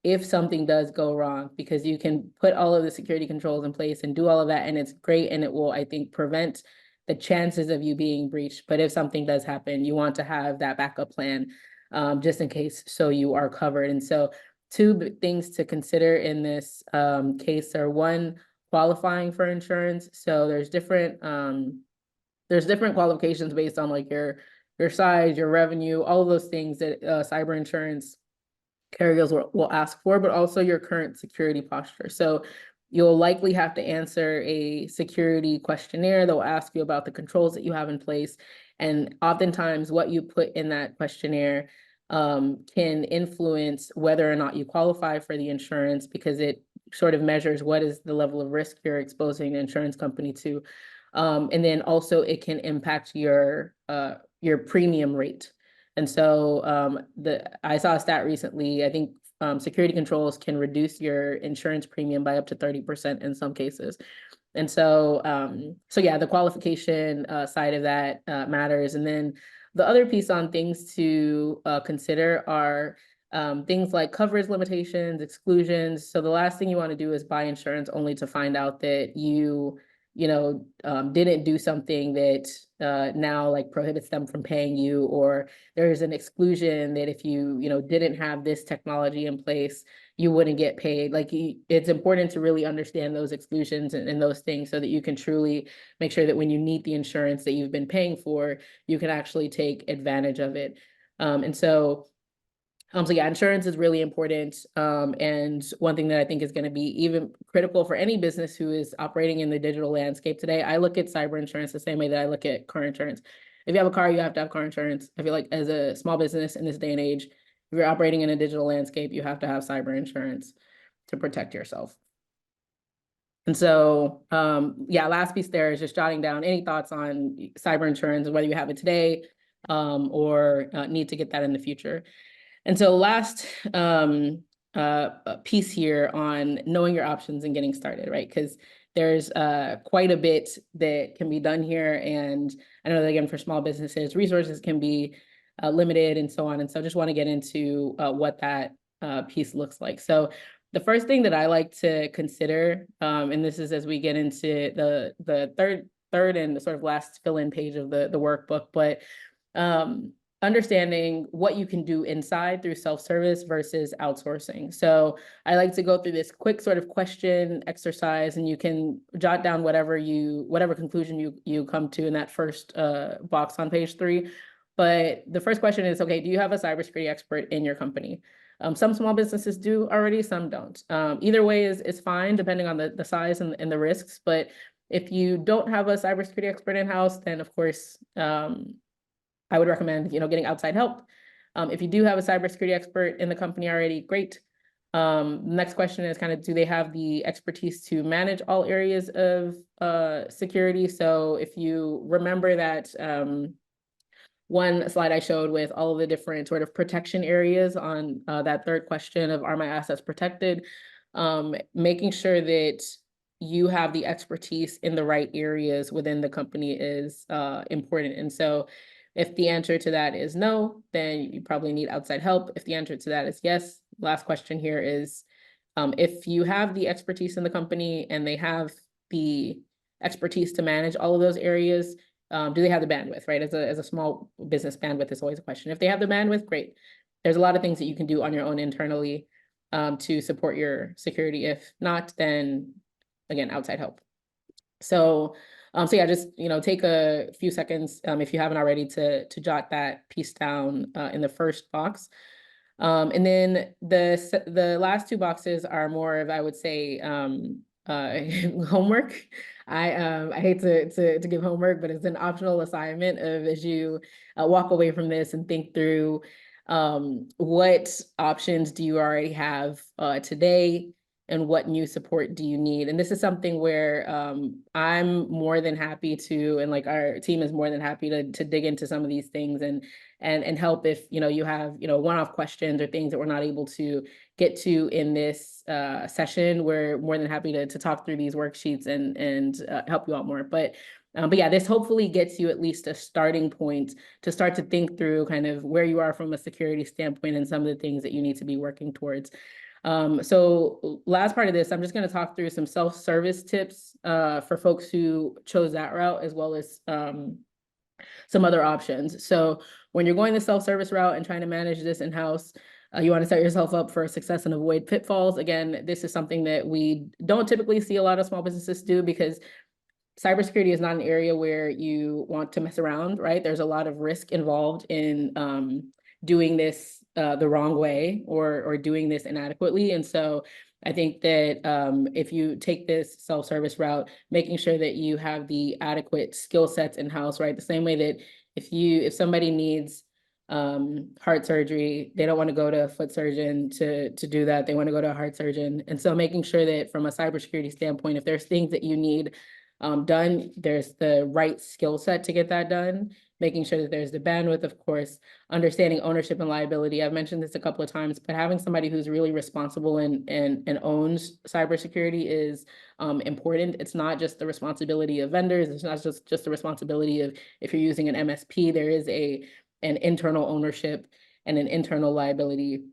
if something does go wrong, because you can put all of the security controls in place and do all of that, and it's great, and it will, I think, prevent the chances of you being breached. But if something does happen, you want to have that backup plan just in case, so you are covered. And so 2 things to consider in this case are: 1, qualifying for insurance. So there's different qualifications based on like your size, your revenue, all of those things that cyber insurance carriers will ask for, but also your current security posture. So you'll likely have to answer a security questionnaire. They'll ask you about the controls that you have in place. And oftentimes what you put in that questionnaire can influence whether or not you qualify for the insurance, because it sort of measures what is the level of risk you're exposing the insurance company to. And then also it can impact your premium rate. And so I saw a stat recently, I think security controls can reduce your insurance premium by up to 30% in some cases. And so, yeah, the qualification side of that matters. And then the other piece on things to consider are things like coverage limitations, exclusions. So the last thing you want to do is buy insurance only to find out that you didn't do something that now like prohibits them from paying you, or there's an exclusion that if you didn't have this technology in place, you wouldn't get paid. Like it's important to really understand those exclusions and those things, so that you can truly make sure that when you need the insurance that you've been paying for, you can actually take advantage of it. So yeah, insurance is really important. And one thing that I think is going to be even critical for any business who is operating in the digital landscape today, I look at cyber insurance the same way that I look at car insurance. If you have a car, you have to have car insurance. I feel like as a small business in this day and age, if you're operating in a digital landscape, you have to have cyber insurance to protect yourself. And so, yeah, last piece there is just jotting down any thoughts on cyber insurance, whether you have it today or need to get that in the future. And so last piece here on knowing your options and getting started, right? Because there's quite a bit that can be done here. And I know that, again, for small businesses, resources can be limited and so on. And so I just want to get into what that piece looks like. So the first thing that I like to consider, and this is as we get into the third and the sort of last fill-in page of the workbook, but understanding what you can do inside through self-service versus outsourcing. So I like to go through this quick sort of question exercise, and you can jot down whatever conclusion you come to in that first box on page 3. But the first question is, okay, do you have a cybersecurity expert in your company? Some small businesses do already, some don't. Either way is fine, depending on the size and the risks. But if you don't have a cybersecurity expert in-house, then of course, I would recommend, getting outside help. If you do have a cybersecurity expert in the company already, great. Next question is kind of, do they have the expertise to manage all areas of security? So if you remember that one slide I showed with all of the different sort of protection areas on that third question of, are my assets protected? Making sure that you have the expertise in the right areas within the company is important. And so if the answer to that is no, then you probably need outside help. If the answer to that is yes, last question here is, if you have the expertise in the company and they have the expertise to manage all of those areas, do they have the bandwidth, right? As a small business, bandwidth is always a question. If they have the bandwidth, great. There's a lot of things that you can do on your own internally to support your security. If not, then again, outside help. So, so yeah, just, take a few seconds, if you haven't already, to jot that piece down in the first box. And then the last two boxes are more of, I would say, homework. I hate to give homework, but it's an optional assignment of, as you walk away from this and think through what options do you already have today, and what new support do you need? And this is something where I'm more than happy to, and like our team is more than happy to dig into some of these things and help if you have one-off questions or things that we're not able to get to in this session. We're more than happy to talk through these worksheets and help you out more. But yeah, this hopefully gets you at least a starting point to start to think through kind of where you are from a security standpoint and some of the things that you need to be working towards. So last part of this, I'm just going to talk through some self-service tips for folks who chose that route, as well as some other options. So when you're going the self-service route and trying to manage this in-house, you want to set yourself up for success and avoid pitfalls. Again, this is something that we don't typically see a lot of small businesses do, because cybersecurity is not an area where you want to mess around, right? There's a lot of risk involved in doing this the wrong way or doing this inadequately. And so I think that if you take this self-service route, making sure that you have the adequate skill sets in-house, right? The same way that if somebody needs heart surgery, they don't want to go to a foot surgeon to do that. They want to go to a heart surgeon. And so making sure that from a cybersecurity standpoint, if there's things that you need done, there's the right skill set to get that done, making sure that there's the bandwidth, of course, understanding ownership and liability. I've mentioned this a couple of times, but having somebody who's really responsible and owns cybersecurity is important. It's not just the responsibility of vendors. It's not just the responsibility of, if you're using an MSP, there is an internal ownership and an internal liability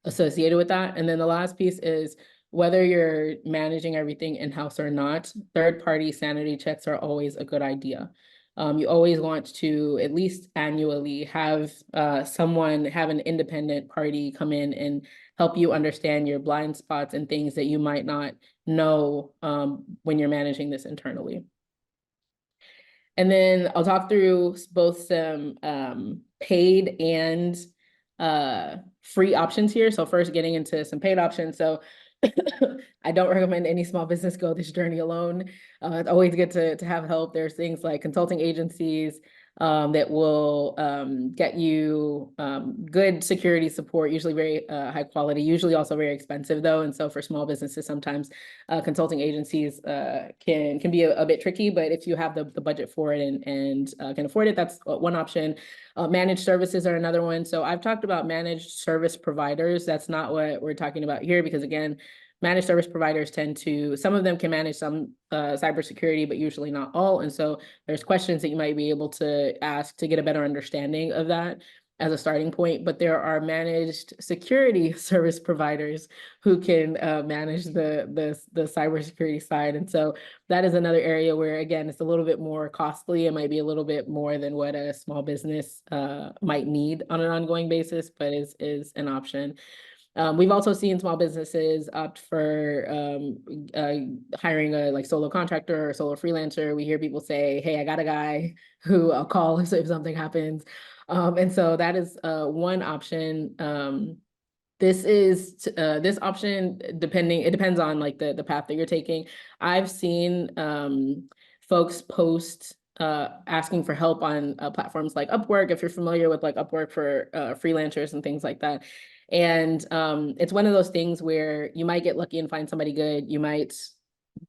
associated with that. And then the last piece is, whether you're managing everything in-house or not, third-party sanity checks are always a good idea. You always want to, at least annually, have an independent party come in and help you understand your blind spots and things that you might not know when you're managing this internally. And then I'll talk through both some paid and free options here. So first, getting into some paid options. So I don't recommend any small business go this journey alone. It's always good to have help. There's things like consulting agencies that will get you good security support, usually very high quality, usually also very expensive though. And so for small businesses, sometimes consulting agencies can be a bit tricky, but if you have the budget for it and can afford it, that's one option. Managed services are another one. So I've talked about managed service providers. That's not what we're talking about here, because again, managed service providers some of them can manage some cybersecurity, but usually not all. And so there's questions that you might be able to ask to get a better understanding of that as a starting point. But there are managed security service providers who can manage the cybersecurity side. And so that is another area where, again, it's a little bit more costly. It might be a little bit more than what a small business might need on an ongoing basis, but is an option. We've also seen small businesses opt for hiring a solo contractor or solo freelancer. We hear people say, hey, I got a guy who I'll call if something happens. And so that is one option. This option, it depends on the path that you're taking. I've seen folks post asking for help on platforms like Upwork, if you're familiar with Upwork for freelancers and things like that. And it's one of those things where you might get lucky and find somebody good. You might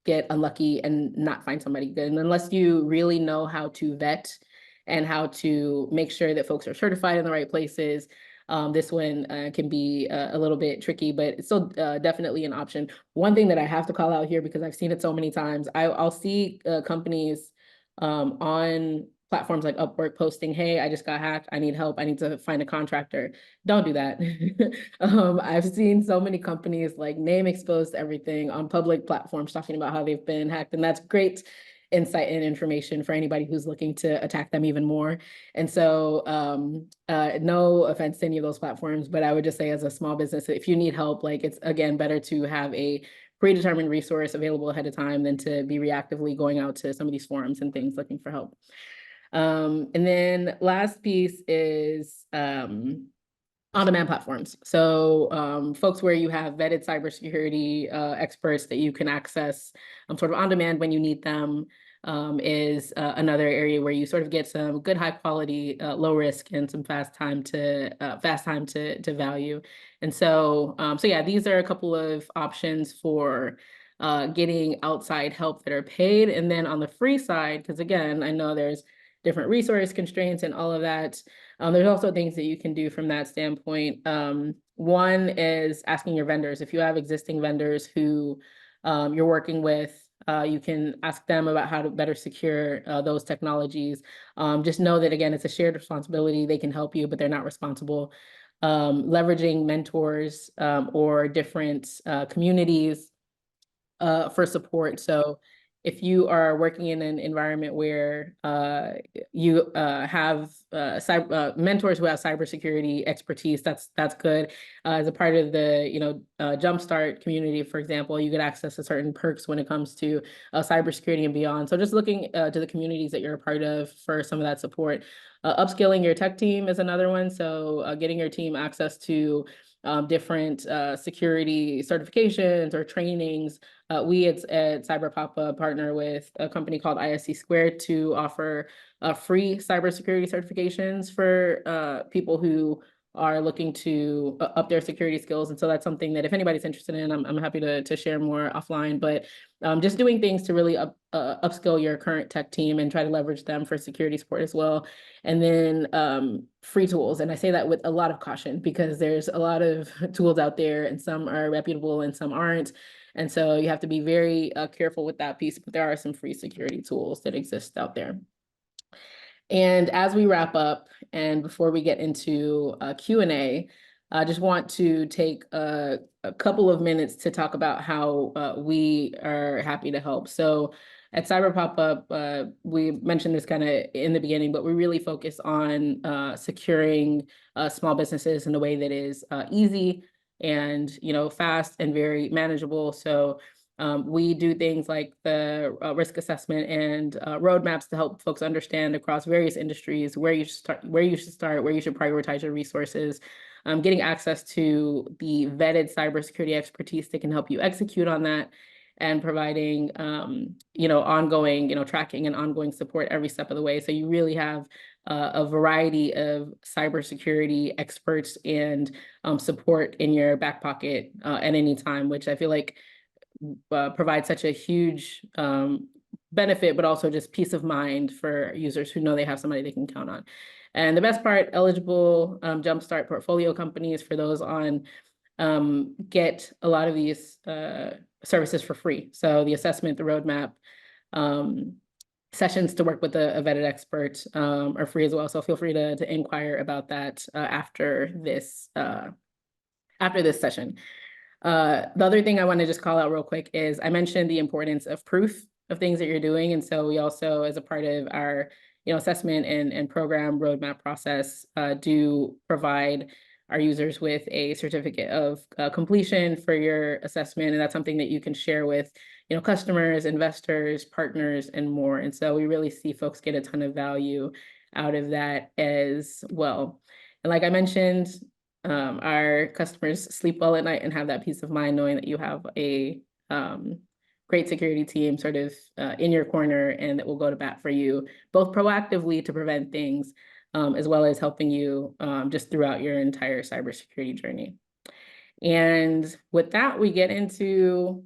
get unlucky and not find somebody good. And unless you really know how to vet and how to make sure that folks are certified in the right places, this one can be a little bit tricky, but it's still definitely an option. One thing that I have to call out here, because I've seen it so many times, I'll see companies on platforms like Upwork posting, hey, I just got hacked, I need help, I need to find a contractor. Don't do that. I've seen so many companies like name exposed everything on public platforms talking about how they've been hacked, and that's great insight and information for anybody who's looking to attack them even more. And so no offense to any of those platforms, but I would just say as a small business, if you need help, like it's again better to have a predetermined resource available ahead of time than to be reactively going out to some of these forums and things looking for help. And then last piece is on-demand platforms. So folks where you have vetted cybersecurity experts that you can access sort of on demand when you need them is another area where you sort of get some good high quality, low risk, and some fast time to value. And so yeah, these are a couple of options for getting outside help that are paid. And then on the free side, because again, I know there's different resource constraints and all of that. There's also things that you can do from that standpoint. One is asking your vendors. If you have existing vendors who you're working with, you can ask them about how to better secure those technologies. Just know that, again, it's a shared responsibility. They can help you, but they're not responsible. Leveraging mentors or different communities for support. So if you are working in an environment where you have mentors who have cybersecurity expertise, that's good. As a part of the Jumpstart community, for example, you get access to certain perks when it comes to cybersecurity and beyond. So just looking to the communities that you're a part of for some of that support. Upskilling your tech team is another one. So getting your team access to different security certifications or trainings. We at Cyber Pop-Up partner with a company called ISC Squared to offer free cybersecurity certifications for people who are looking to up their security skills. And so that's something that if anybody's interested in, I'm happy to share more offline, but just doing things to really upskill your current tech team and try to leverage them for security support as well. And then free tools. And I say that with a lot of caution because there's a lot of tools out there and some are reputable and some aren't. And so you have to be very careful with that piece, but there are some free security tools that exist out there. And as we wrap up, and before we get into Q&A, I just want to take a couple of minutes to talk about how we are happy to help. So at Cyber Pop-Up, we mentioned this kind of in the beginning, but we really focus on securing small businesses in a way that is easy and fast and very manageable. So we do things like the risk assessment and roadmaps to help folks understand across various industries where you should start, where you should prioritize your resources, getting access to the vetted cybersecurity expertise that can help you execute on that, and providing ongoing tracking and ongoing support every step of the way. So you really have a variety of cybersecurity experts and support in your back pocket at any time, which I feel like provide such a huge benefit, but also just peace of mind for users who know they have somebody they can count on. And the best part, eligible Jumpstart portfolio companies, for those on, get a lot of these services for free. So the assessment, the roadmap, sessions to work with a vetted expert are free as well. So feel free to inquire about that after this session. The other thing I want to just call out real quick is I mentioned the importance of proof of things that you're doing. And so we also, as a part of our assessment and program roadmap process, do provide our users with a certificate of completion for your assessment. And that's something that you can share with customers, investors, partners, and more. And so we really see folks get a ton of value out of that as well. And like I mentioned, our customers sleep well at night and have that peace of mind knowing that you have a great security team sort of in your corner and that will go to bat for you, both proactively to prevent things, as well as helping you just throughout your entire cybersecurity journey. And with that, we get into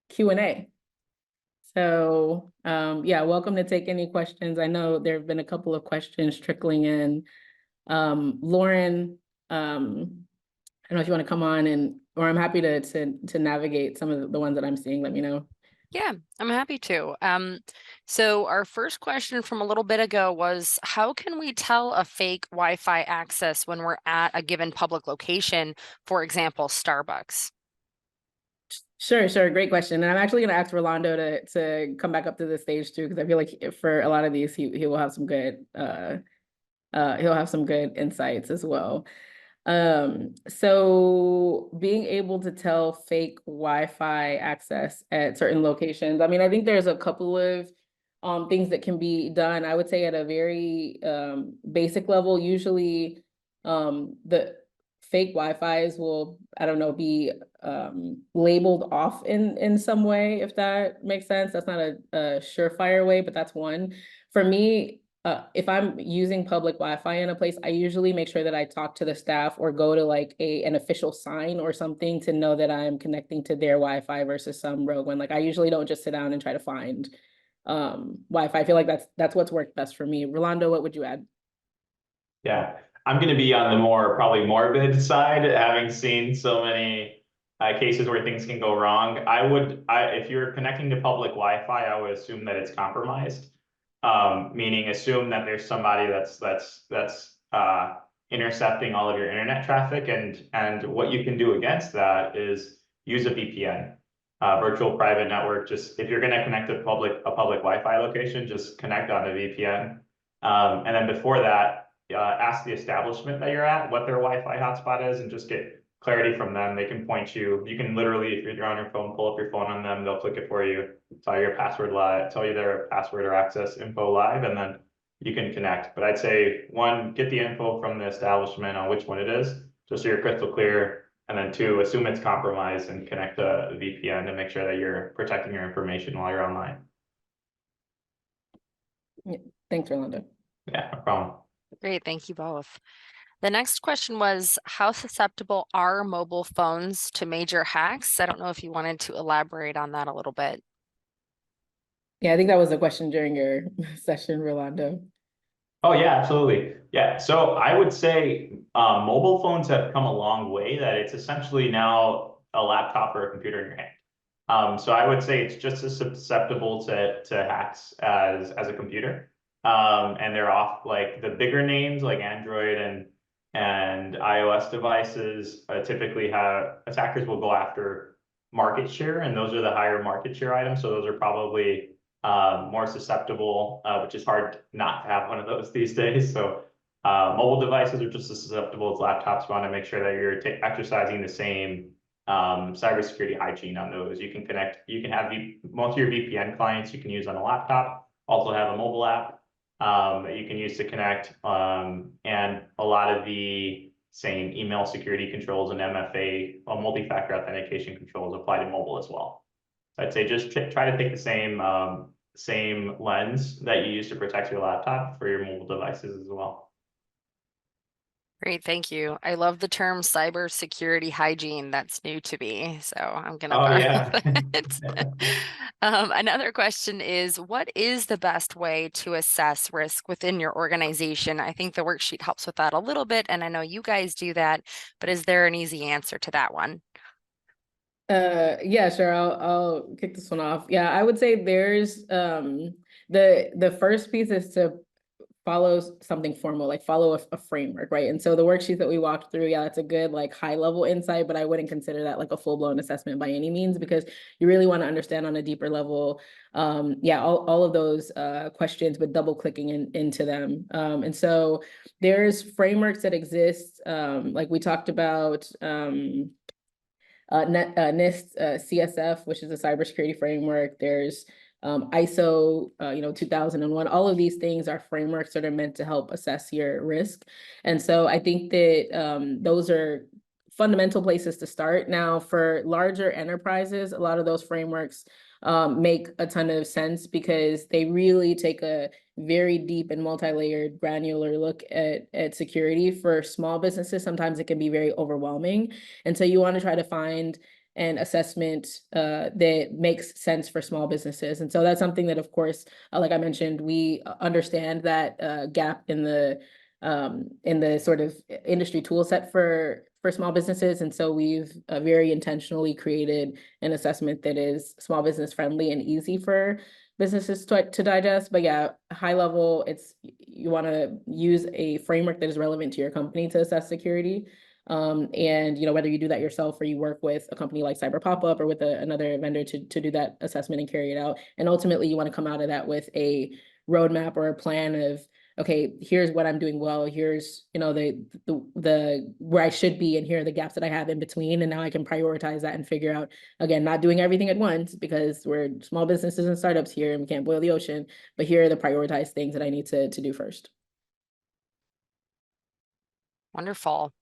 Q&A. So yeah, welcome to take any questions. I know there have been a couple of questions trickling in. Lauren, I don't know if you want to come on or I'm happy to navigate some of the ones that I'm seeing. Let me know. Yeah, I'm happy to. So our first question from a little bit ago was, how can we tell a fake Wi-Fi access when we're at a given public location, for example, Starbucks? Sure. Great question. And I'm actually going to ask Rolando to come back up to the stage too, because I feel like for a lot of these, he will have some good he'll have some good insights as well. So being able to tell fake Wi-Fi access at certain locations, I mean, I think there's a couple of things that can be done. I would say at a very basic level, usually the fake Wi-Fi's will, I don't know, be labeled off in some way, if that makes sense. That's not a surefire way, but that's one. For me, if I'm using public Wi-Fi in a place, I usually make sure that I talk to the staff or go to like an official sign or something to know that I'm connecting to their Wi-Fi versus some rogue one. Like I usually don't just sit down and try to find Wi-Fi. I feel like that's what's worked best for me. Rolando, what would you add? Yeah, I'm going to be on the more probably morbid side, having seen so many cases where things can go wrong. If you're connecting to public Wi-Fi, I would assume that it's compromised. Meaning assume that there's somebody that's intercepting all of your internet traffic, and what you can do against that is use a VPN, virtual private network. Just if you're going to connect to a public Wi-Fi location, just connect on a VPN, and then before that, ask the establishment that you're at what their Wi-Fi hotspot is, and just get clarity from them. They can point you. You can literally, if you're on your phone, pull up your phone on them. They'll click it for you, tell you your password live, tell you their password or access info live, and then you can connect. But I'd say one, get the info from the establishment on which one it is, just so you're crystal clear. And then two, assume it's compromised and connect a VPN to make sure that you're protecting your information while you're online. Yeah. Thanks, Rolando. Yeah, no problem. Great, thank you both. The next question was, how susceptible are mobile phones to major hacks? I don't know if you wanted to elaborate on that a little bit. Yeah, I think that was a question during your session, Rolando. Oh yeah, absolutely. Yeah, so I would say mobile phones have come a long way, that it's essentially now a laptop or a computer in your hand. So I would say it's just as susceptible to hacks as a computer. And they're off, like the bigger names like Android and iOS devices typically have attackers will go after market share, and those are the higher market share items. So those are probably more susceptible, which is hard not to have one of those these days. So mobile devices are just as susceptible as laptops. You want to make sure that you're exercising the same cybersecurity hygiene on those. You can have most of your VPN clients you can use on a laptop, also have a mobile app that you can use to connect, and a lot of the same email security controls and MFA, multi-factor authentication controls apply to mobile as well. So I'd say just try to take the same lens that you use to protect your laptop for your mobile devices as well. Great, thank you. I love the term cybersecurity hygiene. That's new to me, so I'm gonna Oh borrow yeah. that. Another question is, what is the best way to assess risk within your organization? I think the worksheet helps with that a little bit, and I know you guys do that, but is there an easy answer to that one? Yeah, sure. I'll kick this one off. Yeah, I would say there's the first piece is to follow something formal, like follow a framework, right? And so the worksheet that we walked through, yeah, that's a good like high level insight, but I wouldn't consider that like a full-blown assessment by any means, because you really want to understand on a deeper level, yeah, all of those questions, but double clicking into them. And so there's frameworks that exist, like we talked about, NIST CSF, which is a cybersecurity framework. There's ISO 2001. All of these things are frameworks that are meant to help assess your risk. And so I think that those are fundamental places to start. Now, for larger enterprises, a lot of those frameworks make a ton of sense because they really take a very deep and multi-layered granular look at security. For small businesses, sometimes it can be very overwhelming. And so you want to try to find an assessment that makes sense for small businesses. And so that's something that, of course, like I mentioned, we understand that gap in the sort of industry tool set for small businesses. And so we've very intentionally created an assessment that is small business friendly and easy for businesses to digest. But yeah, high level, you want to use a framework that is relevant to your company to assess security. And whether you do that yourself or you work with a company like Cyber Pop-Up or with another vendor to do that assessment and carry it out. And ultimately, you want to come out of that with a roadmap or a plan of, okay, here's what I'm doing well. Here's the where I should be, and here are the gaps that I have in between. And now I can prioritize that and figure out, again, not doing everything at once because we're small businesses and startups here and we can't boil the ocean. But here are the prioritized things that I need to do first. Wonderful.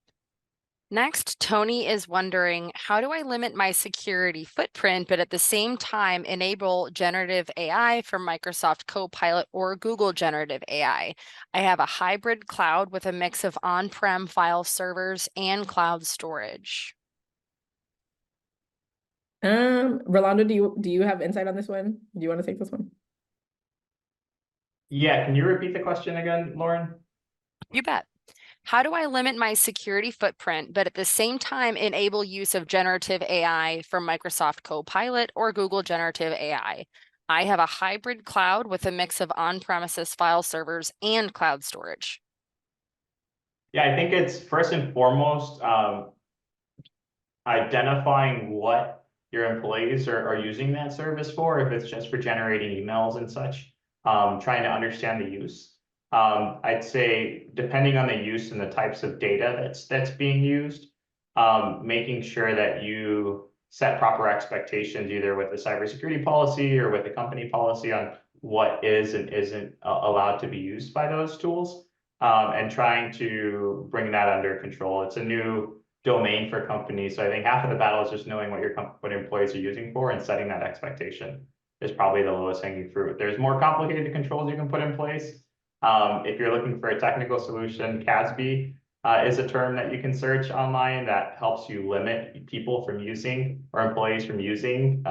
Next, Tony is wondering, how do I limit my security footprint, but at the same time enable generative AI from Microsoft Copilot or Google generative AI? I have a hybrid cloud with a mix of on-prem file servers and cloud storage. Rolando, do you have insight on this one? Do you want to take this one? Yeah, can you repeat the question again, Lauren? You bet. How do I limit my security footprint, but at the same time enable use of generative AI from Microsoft Copilot or Google generative AI? I have a hybrid cloud with a mix of on-premises file servers and cloud storage. Yeah, I think it's first and foremost identifying what your employees are using that service for, if it's just for generating emails and such, trying to understand the use. I'd say depending on the use and the types of data that's being used, making sure that you set proper expectations either with the cybersecurity policy or with the company policy on what is and isn't allowed to be used by those tools, and trying to bring that under control. It's a new domain for companies, so I think half of the battle is just knowing what what employees are using for and setting that expectation is probably the lowest hanging fruit. There's more complicated controls you can put in place. If you're looking for a technical solution, CASB is a term that you can search online that helps you limit people from using or employees from using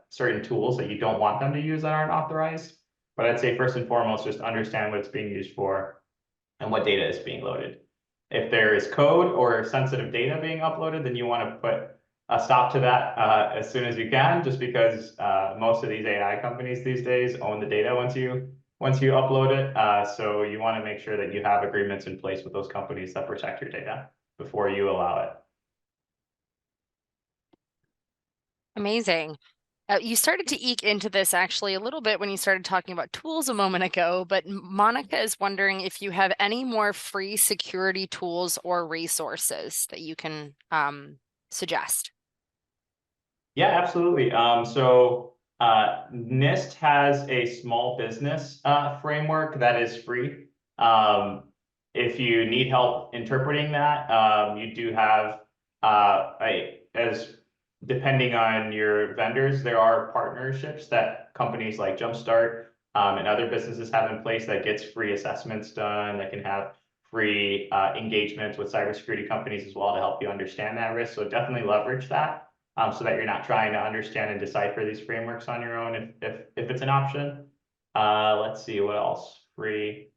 certain tools that you don't want them to use that aren't authorized. But I'd say first and foremost, just understand what it's being used for and what data is being loaded. If there is code or sensitive data being uploaded, then you want to put a stop to that as soon as you can, just because most of these AI companies these days own the data once you upload it. So you want to make sure that you have agreements in place with those companies that protect your data before you allow it. Amazing. You started to eke into this actually a little bit when you started talking about tools a moment ago, but Monica is wondering if you have any more free security tools or resources that you can suggest. Yeah, absolutely. So NIST has a small business framework that is free. If you need help interpreting that, you do have depending on your vendors, there are partnerships that companies like Jumpstart and other businesses have in place that gets free assessments done, that can have free engagements with cybersecurity companies as well to help you understand that risk. So definitely leverage that so that you're not trying to understand and decipher these frameworks on your own if it's an option. Let's see what else free.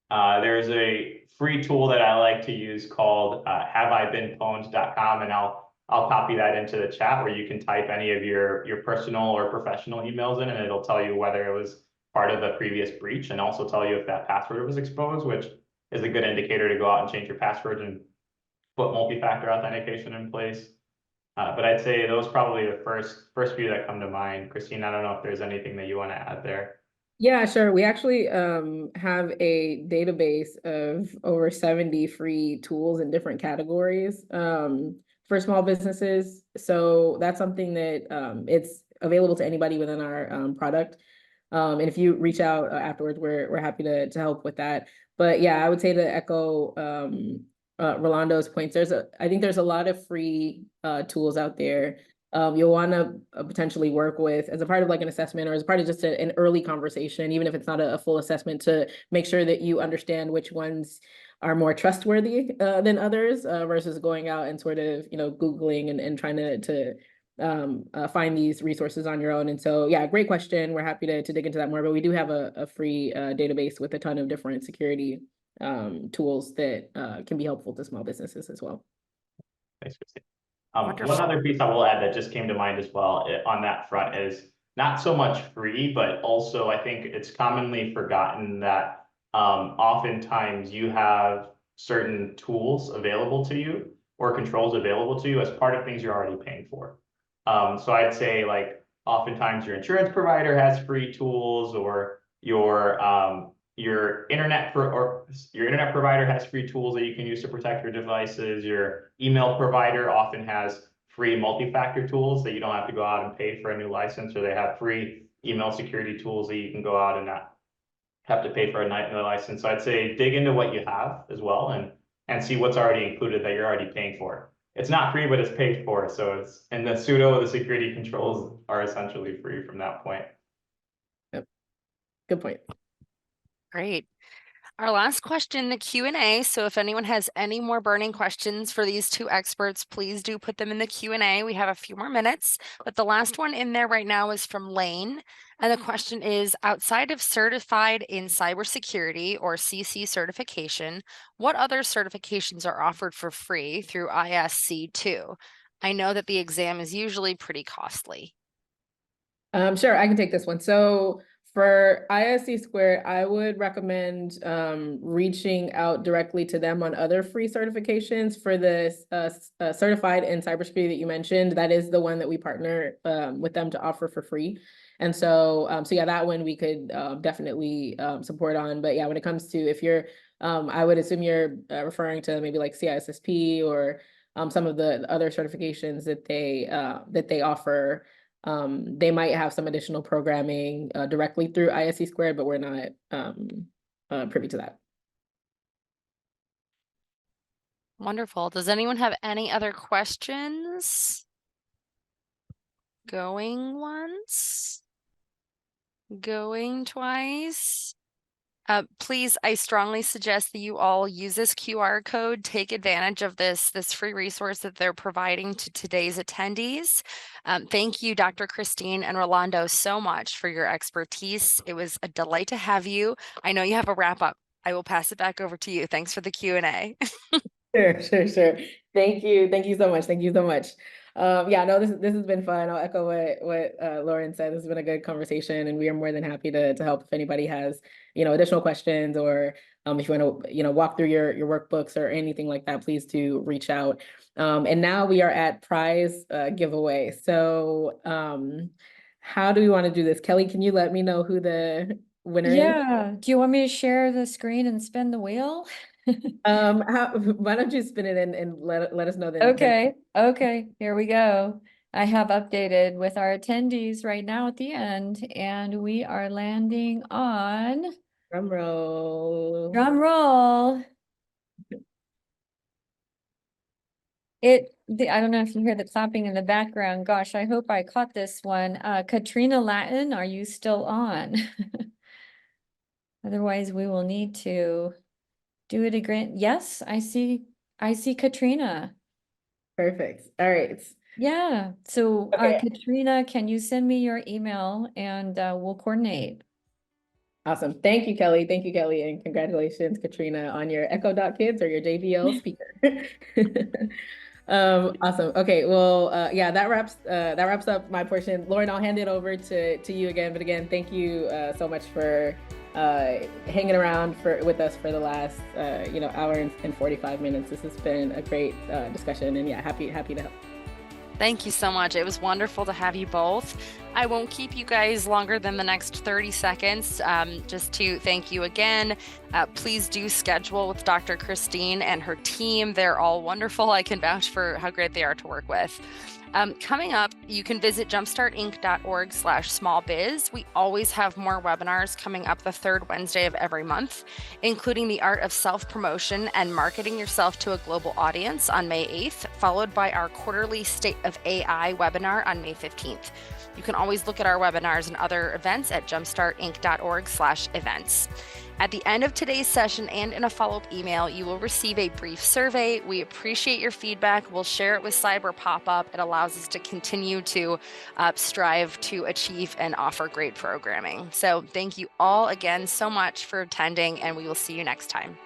There's a free tool that I like to use called haveibeenpwned.com, and I'll copy that into the chat where you can type any of your personal or professional emails in, and it'll tell you whether it was part of the previous breach and also tell you if that password was exposed, which is a good indicator to go out and change your password and put multi-factor authentication in place. But I'd say those probably the first few that come to mind. Christine, I don't know if there's anything that you want to add there. Yeah, sure. We actually have a database of over 70 free tools in different categories for small businesses. So that's something that it's available to anybody within our product. And if you reach out afterwards, we're happy to help with that. But yeah, I would say to echo Rolando's points, I think there's a lot of free tools out there you'll want to potentially work with as a part of like an assessment or as a part of just an early conversation, even if it's not a full assessment, to make sure that you understand which ones are more trustworthy than others versus going out and sort of, Googling and trying to find these resources on your own. And so, yeah, great question. We're happy to dig into that more, but we do have a free database with a ton of different security tools that can be helpful to small businesses as well. Thanks, Christine. Wonderful. One other piece I will add that just came to mind as well on that front is not so much free, but also I think it's commonly forgotten that oftentimes you have certain tools available to you or controls available to you as part of things you're already paying for. So I'd say like oftentimes your insurance provider has free tools, or your internet provider has free tools that you can use to protect your devices. Your email provider often has free multi-factor tools that you don't have to go out and pay for a new license, or they have free email security tools that you can go out and not have to pay for a new license. So I'd say dig into what you have as well and see what's already included that you're already paying for. It's not free, but it's paid for. So it's, and the security controls are essentially free from that point. Yep. Good point. Great. Our last question, the Q&A. So if anyone has any more burning questions for these two experts, please do put them in the Q&A. We have a few more minutes, but the last one in there right now is from Lane. And the question is, outside of certified in cybersecurity or CC certification, what other certifications are offered for free through ISC2? I know that the exam is usually pretty costly. Sure, I can take this one. So for ISC Squared, I would recommend reaching out directly to them on other free certifications. For this certified in cybersecurity that you mentioned, that is the one that we partner with them to offer for free. And so, yeah, that one we could definitely support on. But yeah, when it comes to, if you're, I would assume you're referring to maybe like CISSP or some of the other certifications that they offer. They might have some additional programming directly through ISC Squared, but we're not privy to that. Wonderful. Does anyone have any other questions? Going once? Going twice? Please, I strongly suggest that you all use this QR code, take advantage of this free resource that they're providing to today's attendees. Thank you, Dr. Christine and Rolando, so much for your expertise. It was a delight to have you. I know you have a wrap up. I will pass it back over to you. Thanks for the Q&A. Sure. Thank you so much. Yeah, no, this has been fun. I'll echo what Lauren said. This has been a good conversation, and we are more than happy to help if anybody has, additional questions, or if you want to, walk through your workbooks or anything like that, please do reach out. And now we are at prize giveaway. So how do we want to do this? Kelly, can you let me know who the winner is? Yeah. Do you want me to share the screen and spin the wheel? Why don't you spin it and let us know then. Okay, here we go. I have updated with our attendees right now at the end, and we are landing on Drum roll. I don't know if you hear the clapping in the background. Gosh, I hope I caught this one. Katrina Latin, are you still on? Otherwise, we will need to do it again. Yes, I see Katrina. Perfect. All right. Yeah. So Okay. Katrina, can you send me your email and we'll coordinate. Awesome. Thank you, Kelly. And congratulations, Katrina, on your Echo.Kids or your JBL speaker. Awesome. Okay. Well, yeah, that wraps up my portion. Lauren, I'll hand it over to you again. But again, thank you so much for hanging around with us for the last hour and 45 minutes. This has been a great discussion, and yeah, happy to help. Thank you so much. It was wonderful to have you both. I won't keep you guys longer than the next 30 seconds. Just to thank you again. Please do schedule with Dr. Christine and her team. They're all wonderful. I can vouch for how great they are to work with. Coming up, you can visit jumpstartinc.org/smallbiz. We always have more webinars coming up the third Wednesday of every month, including the art of self-promotion and marketing yourself to a global audience on May 8th, followed by our quarterly State of AI webinar on May 15th. You can always look at our webinars and other events at jumpstartinc.org/events. At the end of today's session and in a follow-up email, you will receive a brief survey. We appreciate your feedback. We'll share it with Cyber Pop-Up. It allows us to continue to strive to achieve and offer great programming. So thank you all again so much for attending, and we will see you next time.